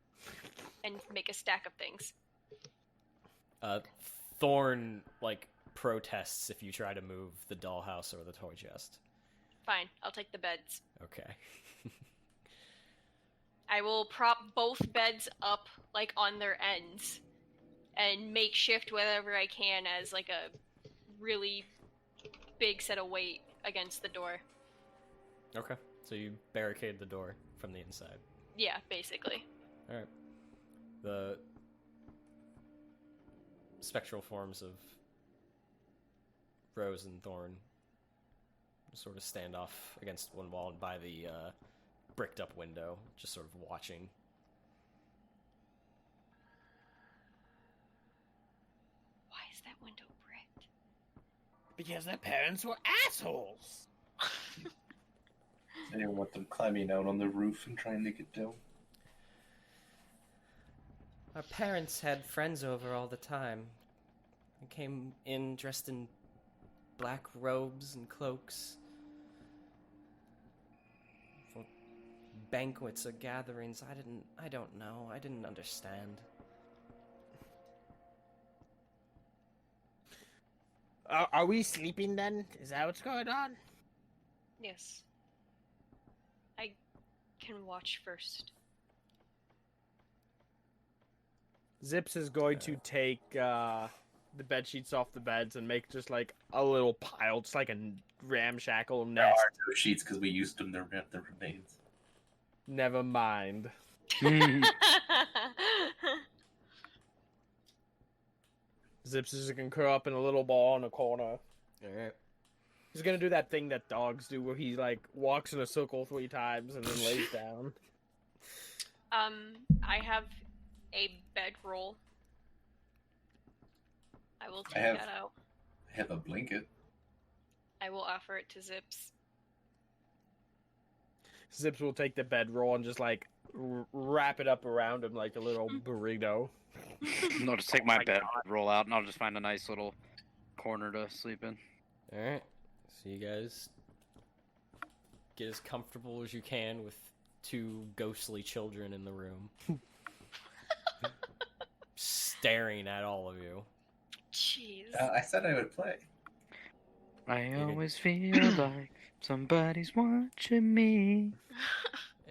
and make a stack of things. Thorn, like, protests if you try to move the dollhouse or the toy chest. Fine, I'll take the beds. Okay. I will prop both beds up, like, on their ends, and make shift whatever I can as, like, a really big set of weight against the door. Okay. So you barricade the door from the inside. Yeah, basically. Alright. The spectral forms of Rose and Thorn sort of stand off against one wall and by the bricked up window, just sort of watching. Why is that window bricked? Because their parents were assholes. I didn't want them climbing out on the roof and trying to get down. Our parents had friends over all the time. They came in dressed in black robes and cloaks. For banquets or gatherings, I don't know. I didn't understand. Are we sleeping then? Is that what's going on? Yes. I can watch first. Zips is going to take the bed sheets off the beds and make just like a little pile, just like a ramshackle There nest. are no sheets because we used them. The remains. Never mind. Zips is gonna curl up in a little ball in a corner. Alright. He's gonna do that thing that dogs do, where he like walks in a circle 3 times and then lays down. I have a bedroll. I will take have- that out. I have a blanket. I will offer it to Zips. Zips will take the bedroll and just like wrap it up around him like a little burrito. No, just take my bed, roll out, and I'll just find a nice little corner to sleep in. Alright. So you guys get as comfortable as you can with 2 ghostly children in the room. Staring at all of you. Jeez. I said I would play. I always feel like somebody's watching me.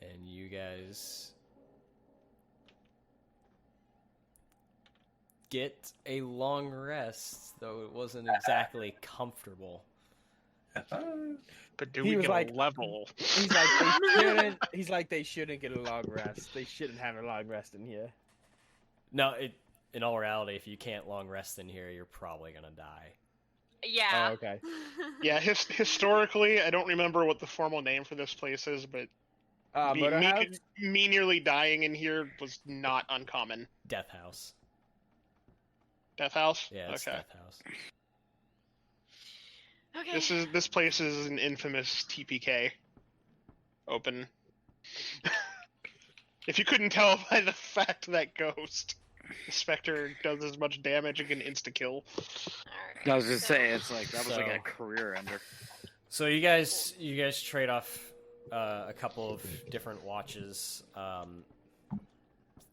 And you guys get a long rest, though it wasn't exactly comfortable. But do He we was get like- a level? He's like they shouldn't get a long rest. They shouldn't have a long rest in here. No, in all reality, if you can't long rest in here, you're probably gonna die. Yeah. Oh, okay. Yeah, historically, I don't remember what the formal name for this place is, but Murder House? me nearly dying in here was not uncommon. Death House. Death House? Yeah, it's okay. Death House. Okay. This place is an infamous TPK. Open. If you couldn't tell by the fact that Ghost Spectre does as much damage and can insta kill. Alright, I was gonna so- say it's like that was like So- a career ender. So you guys trade off a couple of different watches.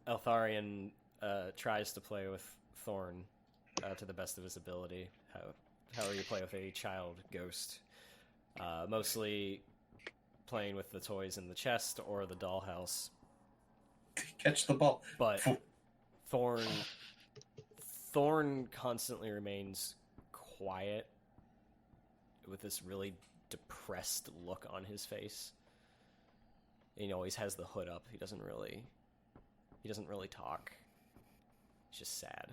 Eltharion tries to play with Thorn to the best of his ability. However you play with a child ghost. Mostly playing with the toys in the chest or the dollhouse. Catch the ball. But Thorn constantly remains quiet with this really depressed look on his face. And he always has the hood up. He doesn't really talk. He's just sad.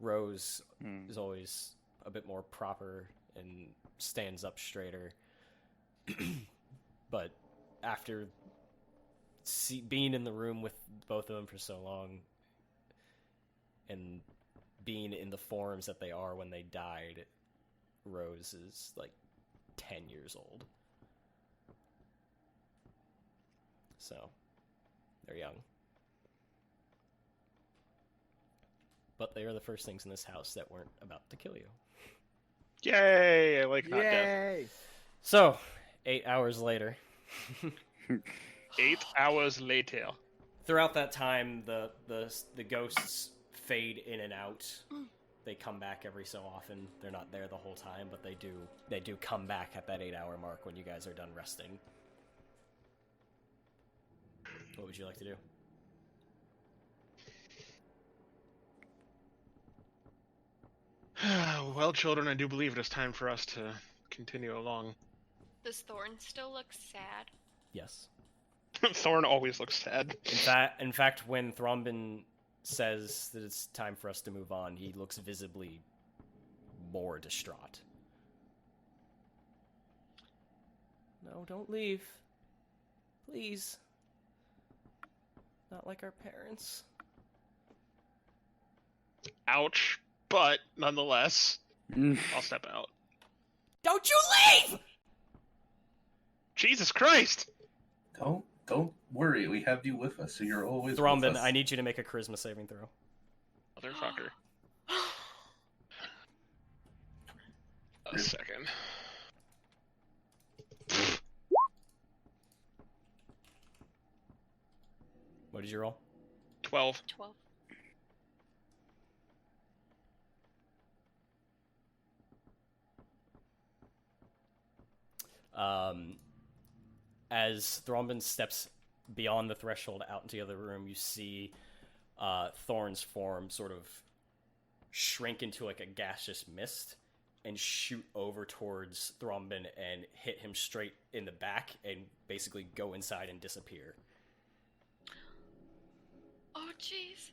Rose is always a bit more proper and stands up straighter. But after being in the room with both of them for so long and being in the forms that they are when they died, Rose is like 10 years old. So, they're young. But they are the first things in this house that weren't about to kill you. Yay! I like not death. Yay! So, 8 hours later. 8 hours later. Throughout that time, the ghosts fade in and out. They come back every so often. They're not there the whole time, but they do come back at that 8-hour mark when you guys are done resting. What would you like to do? Well, children, I do believe it is time for us to continue along. Does Thorn still look sad? Yes. Thorn always looks sad. In fact, when Thrombin says that it's time for us to move on, he looks visibly more distraught. No, don't leave. Please. Not like our parents. Ouch. But, nonetheless, I'll step out. Don't you leave! Jesus Christ! Don't worry. We have you with us, so you're always with Thrombin, us. I need you to make a charisma saving throw. Motherfucker. A second. What did you roll? 12. 12. As Thrombin steps beyond the threshold out into the other room, you see Thorn's form sort of shrink into like a gaseous mist and shoot over towards Thrombin and hit him straight in the back and basically go inside and disappear. Oh, jeez.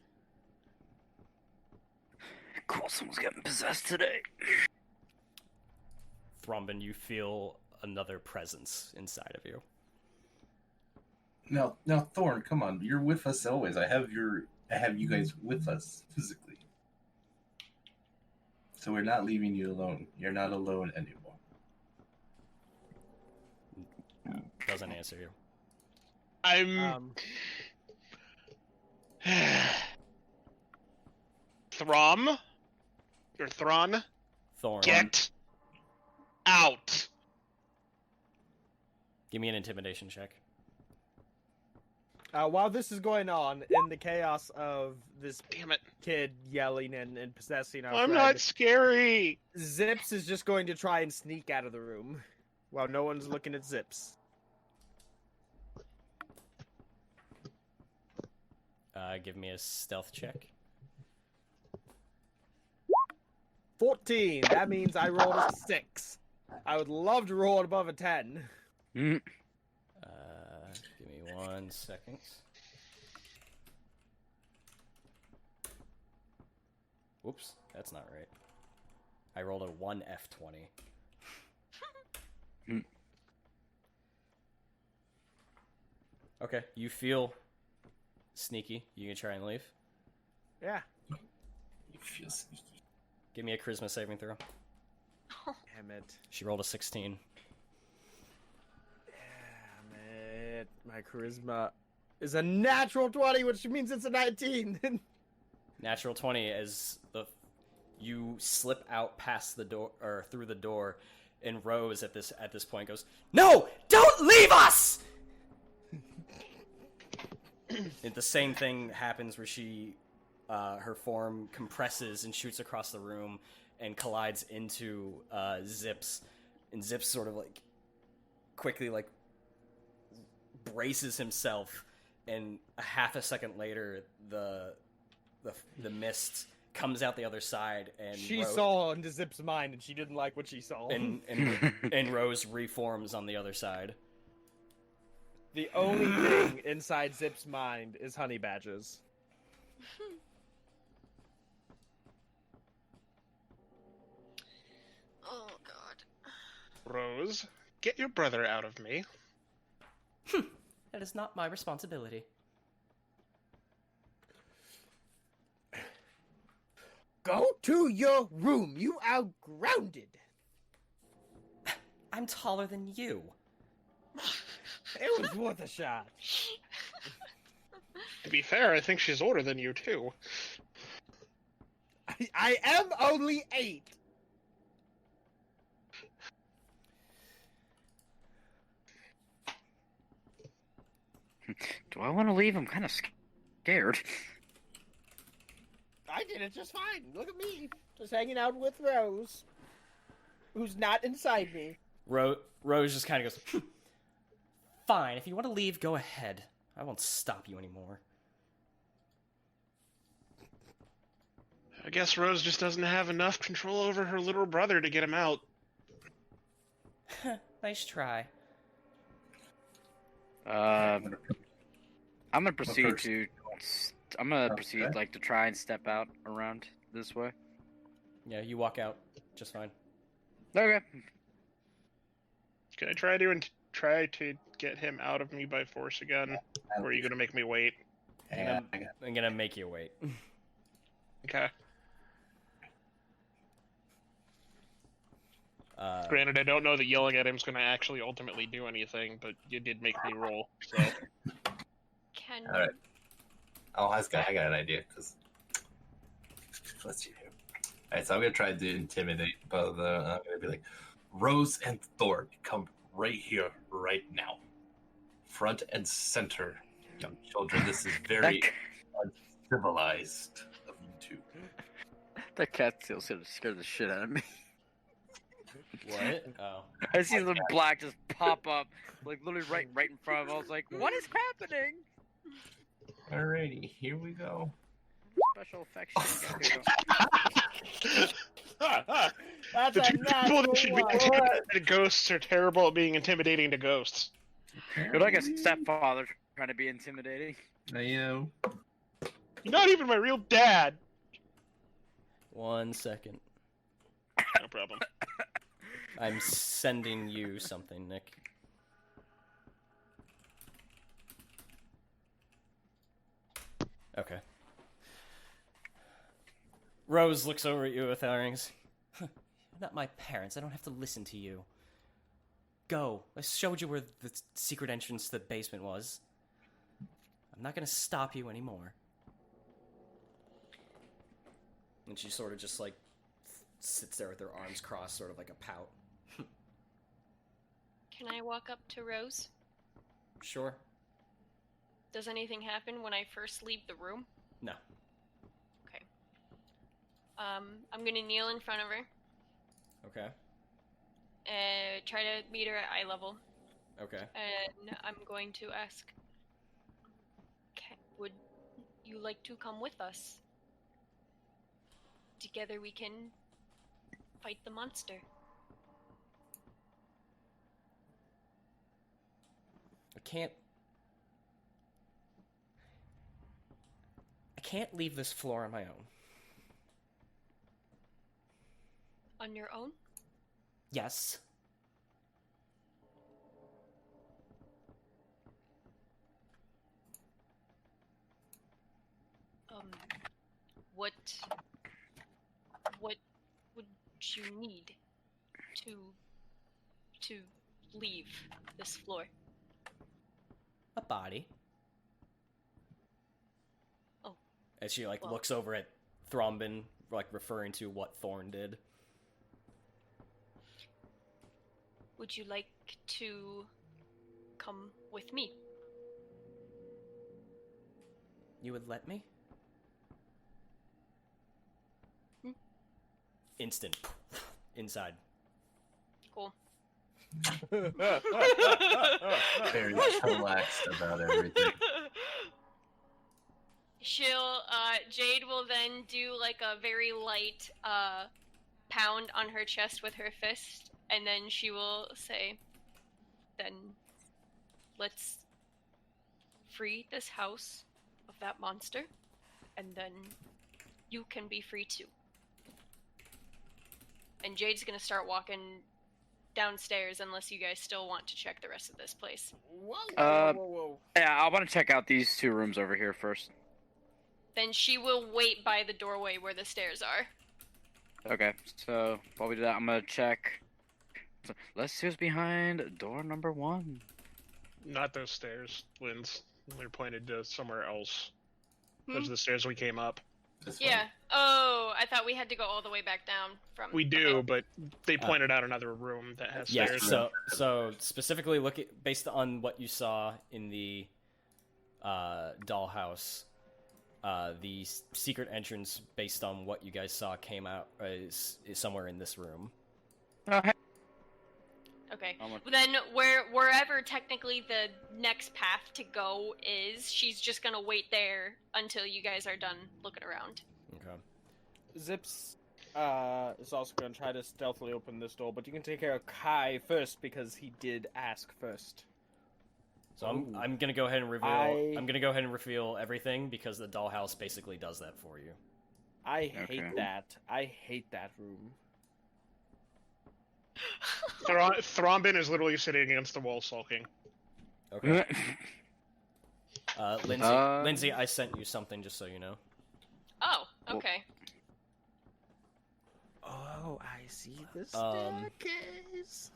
Cool, someone's getting possessed today. Thrombin, you feel another presence inside of you. Now, Thorn, come on, you're with us always. I have you guys with us physically, so we're not leaving you alone. You're not alone anymore. Doesn't answer you. I'm Throm or Thron. Thorn, Get out. give me an intimidation check. While this is going on, in the chaos of this Damn it. kid yelling and possessing our I'm friend, not scary. Zips is just going to try and sneak out of the room while no one's looking at Zips. Give me a stealth check. 14. That means I rolled a 6. I would love to roll it above a 10. Mm. Give me 1 second. Whoops, that's not right. I rolled a 1 F20. Okay, you feel sneaky. You can try and leave. Yeah. You feel sneaky. Give me a charisma saving throw. Damn it. She rolled a 16. Damn it. My charisma is a natural 20, which means it's a 19. Natural 20 as you slip out past the door or through the door, and Rose at this point goes, "No! Don't leave us!" And the same thing happens where she her form compresses and shoots across the room and collides into Zips, and Zips sort of like quickly like braces himself, and a half a second later the mist comes out the other side, and She saw into Zip's mind, and she didn't like what she saw. and Rose reforms on the other side. The only thing inside Zip's mind is honey badges. Oh, God. Rose, get your brother out of me. That is not my responsibility. Go to your room. You are grounded. I'm taller than you. It was worth a shot. To be fair, I think she's older than you, too. I am only 8. Do I want to leave? I'm kind of scared. I did it just fine. Look at me. Just hanging out with Rose, who's not inside me. Rose just kind of goes, "Fine, if you want to leave, go ahead. I won't stop you anymore." I guess Rose just doesn't have enough control over her little brother to get him out. Nice try. I'm gonna proceed to. I'm gonna proceed like to try and step out around this way. Yeah, you walk out just fine. Okay. Can I try to get him out of me by force again? Or are you gonna make me wait? Yeah, I'm gonna make you wait. Okay. Granted, I don't know that yelling at him is gonna actually ultimately do anything, but you did make me roll, so. Can All right. Oh, I got an idea. Cause let's see here. All right, so I'm gonna try to intimidate, but I'm gonna be like, Rose and Thor, come right here, right now, front and center, young children. This is very uncivilized of you two. That cat steel's gonna scare the shit out of me. What? Oh. I see the black just pop up, like literally right in front of me. I was like, what is happening? Alrighty, here we go. special effects. That's The a two people that natural should be one. intimidated to ghosts are terrible at being intimidating to ghosts. You're like a stepfather trying to be intimidating. I am. You're not even my real dad. 1 second. No problem. I'm sending you something, Nick. Okay. Rose looks over at you with earrings. You're not my parents. I don't have to listen to you. Go. I showed you where the secret entrance to the basement was. I'm not gonna stop you anymore. And she sort of just, like, sits there with her arms crossed, sort of like a pout. Can I walk up to Rose? Sure. Does anything happen when I first leave the room? No. Okay. I'm gonna kneel in front of her. Okay. Try to meet her at eye level. Okay. And I'm going to ask, would you like to come with us? Together we can fight the monster. I can't leave this floor on my own. On your own? Yes. What would you need to leave this floor? A body. Oh. As she, like, Well. looks over at Thrombin, like, referring to what Thorn did. Would you like to come with me? You would let me? Instant. Inside. Cool. Very relaxed about everything. Jade will then do like a very light pound on her chest with her fist, and then she will say, then let's free this house of that monster, and then you can be free too. And Jade's gonna start walking downstairs unless you guys still want to check the rest of this place. Whoa. Yeah, I want to check out these two rooms over here first. Then she will wait by the doorway where the stairs are. Okay, so while we do that, I'm gonna check. So, let's see what's behind door number 1. Not those stairs, Linz. They're pointed to somewhere else. Those are the stairs we came up. This Yeah. Oh, I thought we had to go all the way back down from. We do, okay. but they pointed out another room that has Yeah, stairs. so specifically based on what you saw in the dollhouse, the secret entrance, based on what you guys saw, came out is somewhere in this room. Oh, hey. Okay. I'm Then wherever technically the next path to go is, she's just gonna wait there until you guys are done looking around. Okay. Zips is also going to try to stealthily open this door, but you can take care of Kai first because he did ask first. So I'm gonna go ahead and reveal. I'm gonna go ahead and reveal everything because the dollhouse basically does that for you. I hate that. I hate that room. Thrombin is literally sitting against the wall sulking. Okay. Lindsay, I sent you something just so you know. Oh, okay. Oh, I see the staircase.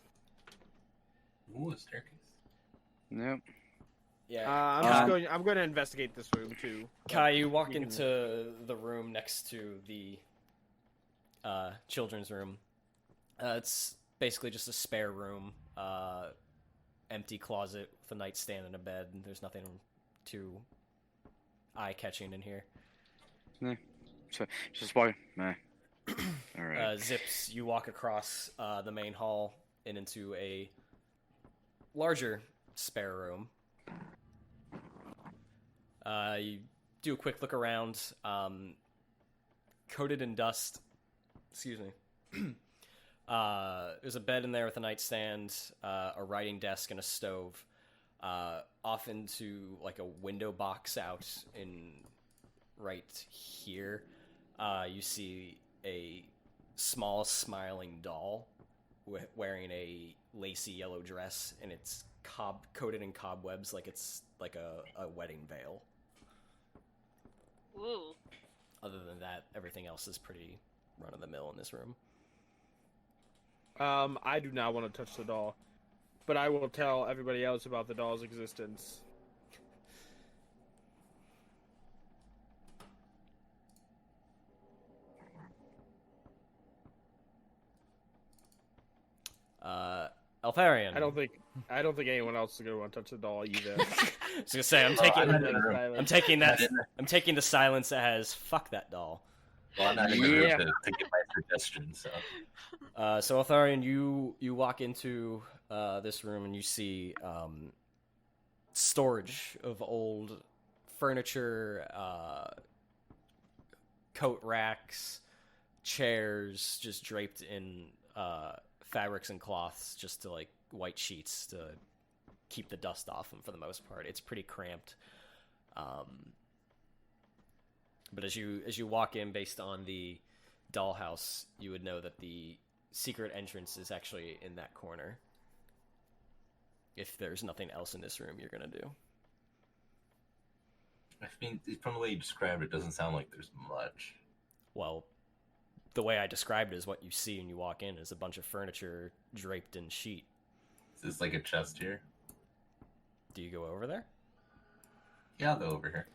Ooh, a staircase. Yep. Yeah. I'm going to investigate this room too. Kai, you walk into the room next to the children's room. It's basically just a spare room, empty closet with a nightstand and a bed, and there's nothing too eye-catching in here. So, just walk. Nah. All right. Zips, you walk across the main hall and into a larger spare room. You do a quick look around. coated in dust. Excuse me. There's a bed in there with a nightstand, a writing desk, and a stove. Off into like a window box out in right here, you see a small smiling doll wearing a lacy yellow dress, and it's coated in cobwebs like it's like a wedding veil. Ooh. Other than that, everything else is pretty run-of-the-mill in this room. I do not want to touch the doll, but I will tell everybody else about the doll's existence. Altharian. I don't think anyone else is gonna want to touch the doll either. I was gonna say I'm taking the silence as fuck that doll. Well, I'm not even here to get my suggestions. So. So Altharian, you walk into this room and you see storage of old furniture, coat racks, chairs, just draped in fabrics and cloths, just to like white sheets to keep the dust off them for the most part. It's pretty cramped. But as you walk in, based on the dollhouse, you would know that the secret entrance is actually in that corner. If there's nothing else in this room you're gonna do. I mean, from the way you described it, doesn't sound like there's much. Well, the way I described it is what you see when you walk in is a bunch of furniture draped in sheet. Is this like a chest here? Do you go over there? Yeah, I'll go over here.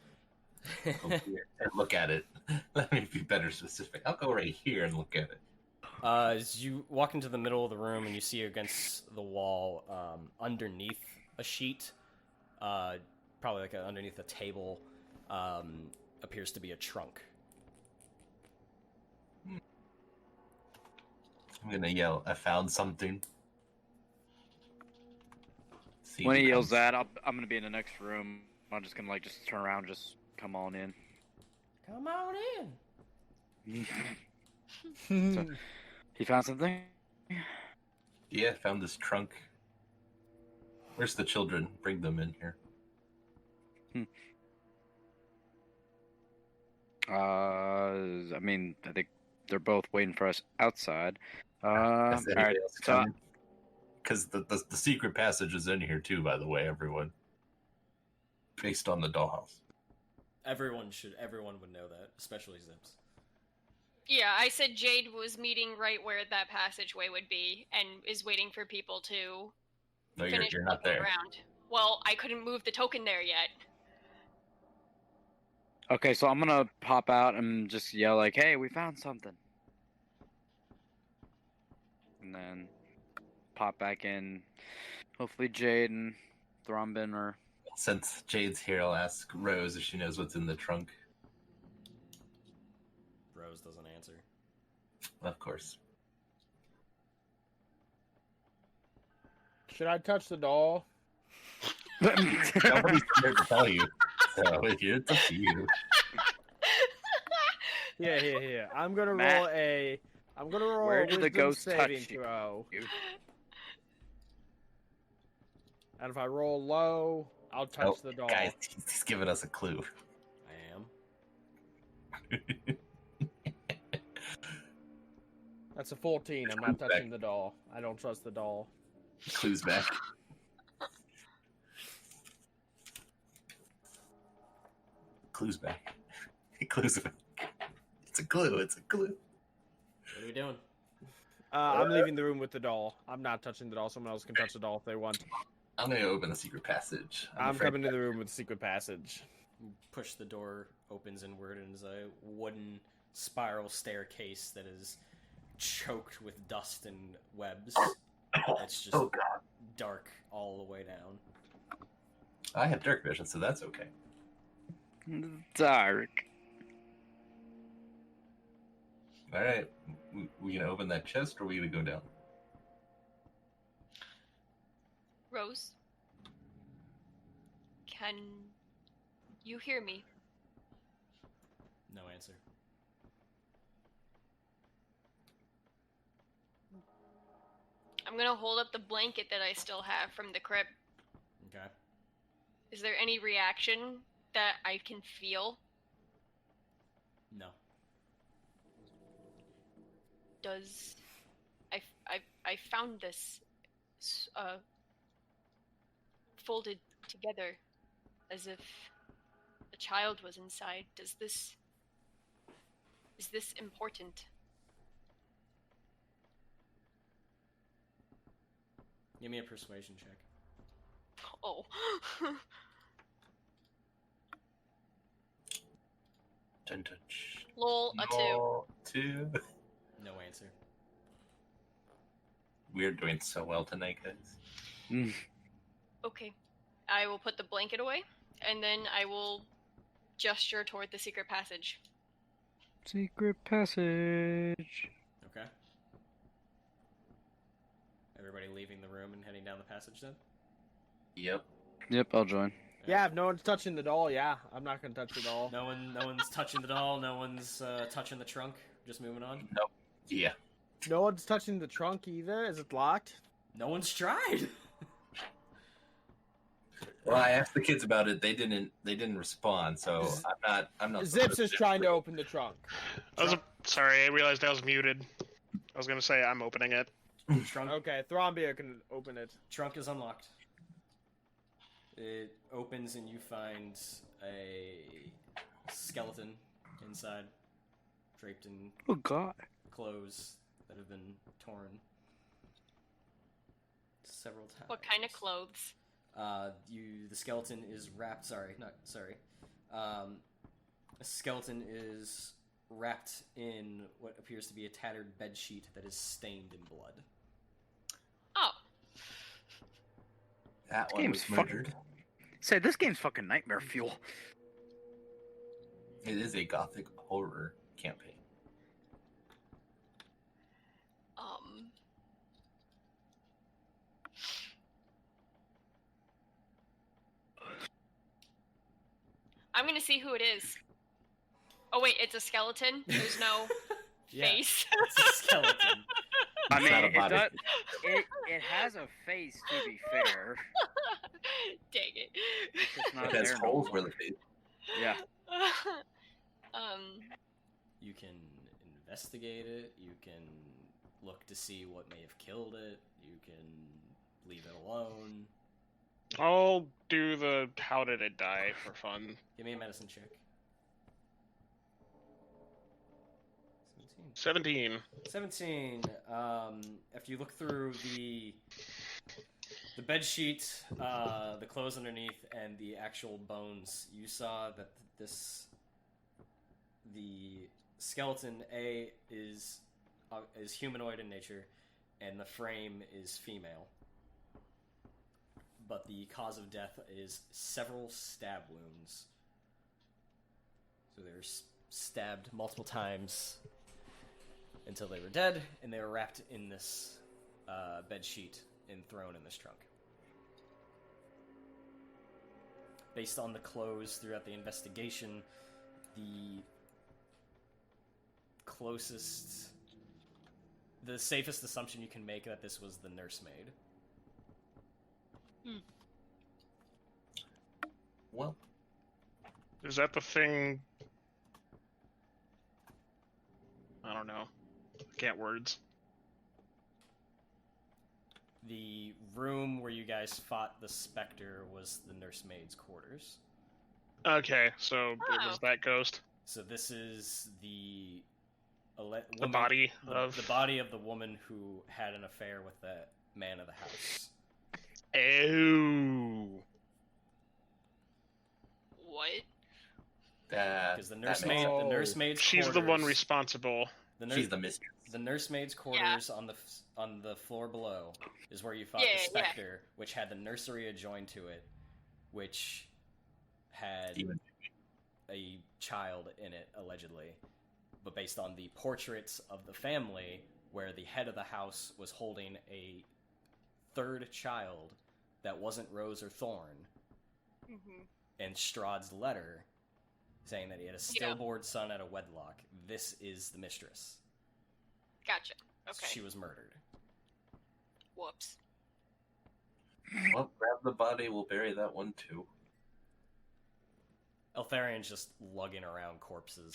Over here and look at it. Let me be better specific. I'll go right here and look at it. As you walk into the middle of the room and you see against the wall, underneath a sheet, probably like underneath a table, appears to be a trunk. I'm gonna yell, "I found something." See When if he yells comes. that, I'm gonna be in the next room. I'm just gonna just turn around, just come on in. Come on in. So, he found something? Yeah, I found this trunk. Where's the children? Bring them in here. I mean, I think they're both waiting for us outside. Is Alright, anybody else so coming? Because the secret passage is in here too, by the way, everyone. Based on the dollhouse. Everyone would know that, especially Zips. Yeah, I said Jade was meeting right where that passageway would be, and is waiting for people to No, finish you're not looking there. around. Well, I couldn't move the token there yet. okay, so I'm gonna pop out and just yell like, "Hey, we found something!" And then pop back in. Hopefully, Jade and Thrombin are. Since Jade's here, I'll ask Rose if she knows what's in the trunk. Rose doesn't answer. Of course. Should I touch the doll? Nobody's here to tell you. So it's up to you. Yeah. I'm gonna Matt, roll a where did the wisdom ghost touch saving you? throw. And if I roll low, I'll touch the doll. Guys, he's giving us a clue. I am. That's a 14. I'm not touching the doll. I don't trust the doll. Clues back. Clues back. Clues back. It's a clue. It's a clue. What are we doing? I'm leaving the room with the doll. I'm not touching the doll. Someone else can touch the doll if they want. I'm gonna open the secret passage. I'm afraid- coming to the room with the secret passage. Push the door, opens inward, and is a wooden spiral staircase that is choked with dust and webs. It's just Oh god. dark all the way down. I have dark vision, so that's okay. Dark. Alright. We gonna open that chest or we gonna go down? Rose? Can you hear me? No answer. I'm gonna hold up the blanket that I still have from the crypt. Okay. Is there any reaction that I can feel? No. Does I found this folded together as if a child was inside. Is this important? Give me a persuasion check. Oh. Don't touch. Lol, a 2. No, 2. No answer. We're doing so well tonight, guys. Okay. I will put the blanket away, and then I will gesture toward the secret passage. Secret passage. Okay. Everybody leaving the room and heading down the passage then? Yep. Yep, I'll join. Yeah, if no one's touching the doll, yeah, I'm not gonna touch the doll. No one's touching the doll. No one's touching the trunk. Just moving on. Nope. Yeah. No one's touching the trunk either. Is it locked? No one's tried. Well, I asked the kids about it. They didn't respond. So I'm not. Zips is trying to open the trunk. Sorry, I realized I was muted. I was gonna say I'm opening it. Trunk. Okay, Thrombia can open it. Trunk is unlocked. It opens and you find a skeleton inside, draped in Oh God. clothes that have been torn several times. What kind of clothes? The skeleton is wrapped. A skeleton is wrapped in what appears to be a tattered bed sheet that is stained in blood. Oh. That This one game's was murdered. Say, this game's fucking nightmare fuel. It is a gothic horror campaign. I'm gonna see who it is. Oh wait, it's a skeleton? There's no Yeah, face? it's a skeleton. I It's mean, not a it body. does. It has a face, to be fair. Dang it. It's just not It has there. holes where the face. Yeah. You can investigate it. You can look to see what may have killed it. You can leave it alone. I'll do the how did it die for fun. Give me a medicine check. 17. 17. After you look through the bed sheet, the clothes underneath, and the actual bones, you saw that the skeleton is humanoid in nature, and the frame is female. But the cause of death is several stab wounds. So they were stabbed multiple times until they were dead, and they were wrapped in this bed sheet and thrown in this trunk. Based on the clothes throughout the investigation, the safest assumption you can make that this was the nursemaid. Well, Is that the thing? I don't know. I can't words. The room where you guys fought the specter was the nursemaid's quarters. Okay, so it was that ghost. So this is the The body of the body of the woman who had an affair with the man of the house. Oh. What? Because the that makes nursemaid, sense. the nursemaid's She's quarters, the one responsible. She's the mistress. The nursemaid's quarters on the floor below is where you fought the specter, which had the nursery adjoined to it, which had Demon. a child in it allegedly, but based on the portraits of the family, where the head of the house was holding a third child that wasn't Rose or Thorn, and Strahd's letter saying that he had a stillborn son out of wedlock. This is the mistress. Gotcha. Okay. She was murdered. Whoops. Well, grab the body. We'll bury that one too. Eltharian's just lugging around corpses.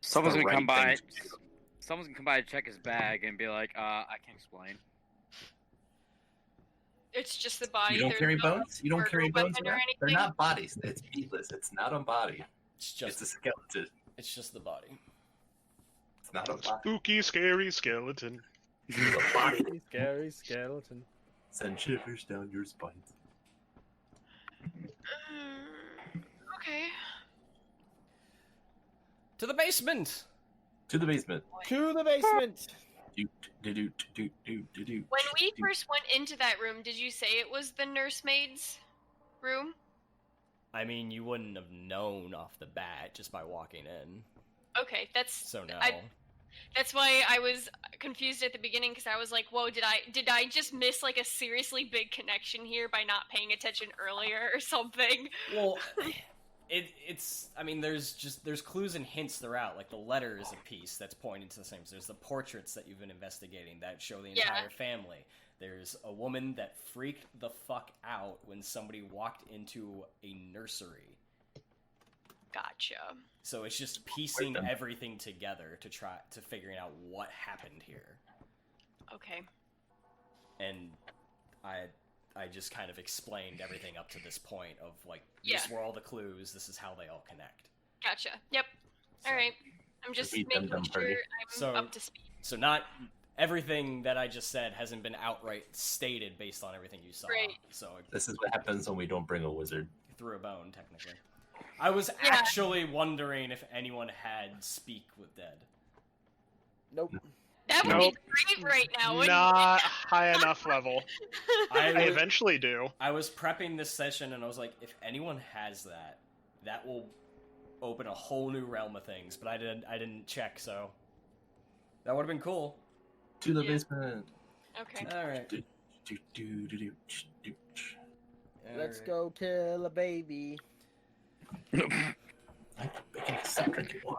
Someone's the gonna come right by. thing to do. Someone's gonna come by and check his bag and be like, I can't explain. It's just the body. You don't There's carry no bones? You don't murder carry bones? weapon or around? They're anything? not bodies. It's meatless. It's not a body. It's It's just a skeleton. it's just the body. It's not a body. Spooky, scary skeleton. It's a body. Scary skeleton. Send shivers down your spines. Okay. To the basement. To the basement. To the basement. When we first went into that room, did you say it was the nursemaid's room? I mean, you wouldn't have known off the bat just by walking in. Okay, that's So no. that's why I was confused at the beginning because I was like, "Whoa, did I just miss like a seriously big connection here by not paying attention earlier or something?" Well, it's. I mean, there's clues and hints throughout. Like the letter is a piece that's pointing to the same. There's the portraits that you've been investigating that show the entire family. There's a woman that freaked the fuck out when somebody walked into a nursery. Gotcha. So it's just piecing everything together to try to figuring out what happened here. Okay. And I just kind of explained everything up to this point of like, Yeah. these were all the clues, this is how they all connect. Gotcha. Yep. So, All right. I'm just Beat making them, sure Purdy. I'm So- up to speed. So not everything that I just said hasn't been outright stated based on everything you saw. Right. So I This is what happens when we don't bring a wizard. threw a bone, technically. I was Yeah. actually wondering if anyone had Speak with Dead. Nope. That would Nope. be great right now, wouldn't Not high enough level. I I eventually do. was prepping this session and I was like, if anyone has that, that will open a whole new realm of things. But I didn't check, so that would have been cool. To the Yeah. basement. it? Okay. All right. Let's go kill a baby.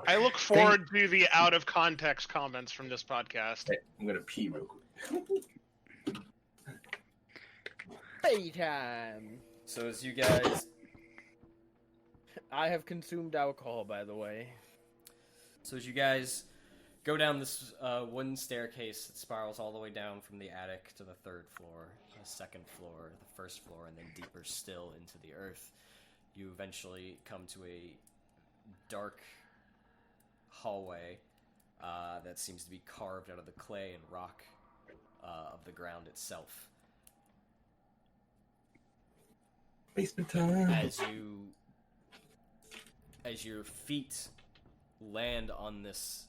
I look forward to the out of context comments from this podcast. Hey, I'm gonna pee real quick. Playtime. So as you guys, I have consumed alcohol, by the way. go down this wooden staircase that spirals all the way down from the attic to the third floor, the second floor, the first floor, and then deeper still into the earth, you eventually come to a dark hallway that seems to be carved out of the clay and rock of the ground itself. Basement time. As your feet land on this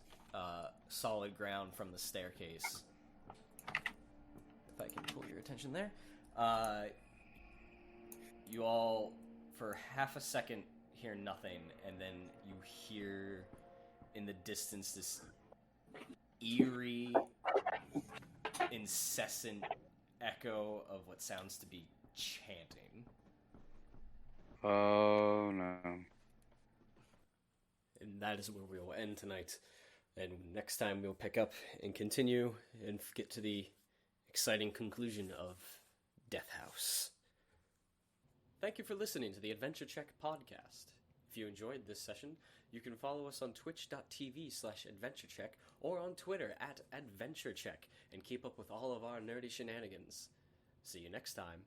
solid ground from the staircase, if I can pull your attention there, you all, for half a second, hear nothing, and then you hear in the distance this eerie, incessant echo of what sounds to be chanting. Oh no. And that is where we will end tonight. And next time we'll pick up and continue and get to the exciting conclusion of Death House. Thank you for listening to the Adventure Check podcast. If you enjoyed this session, you can follow us on twitch.tv/adventurecheck or on Twitter @adventurecheck and keep up with all of our nerdy shenanigans. See you next time.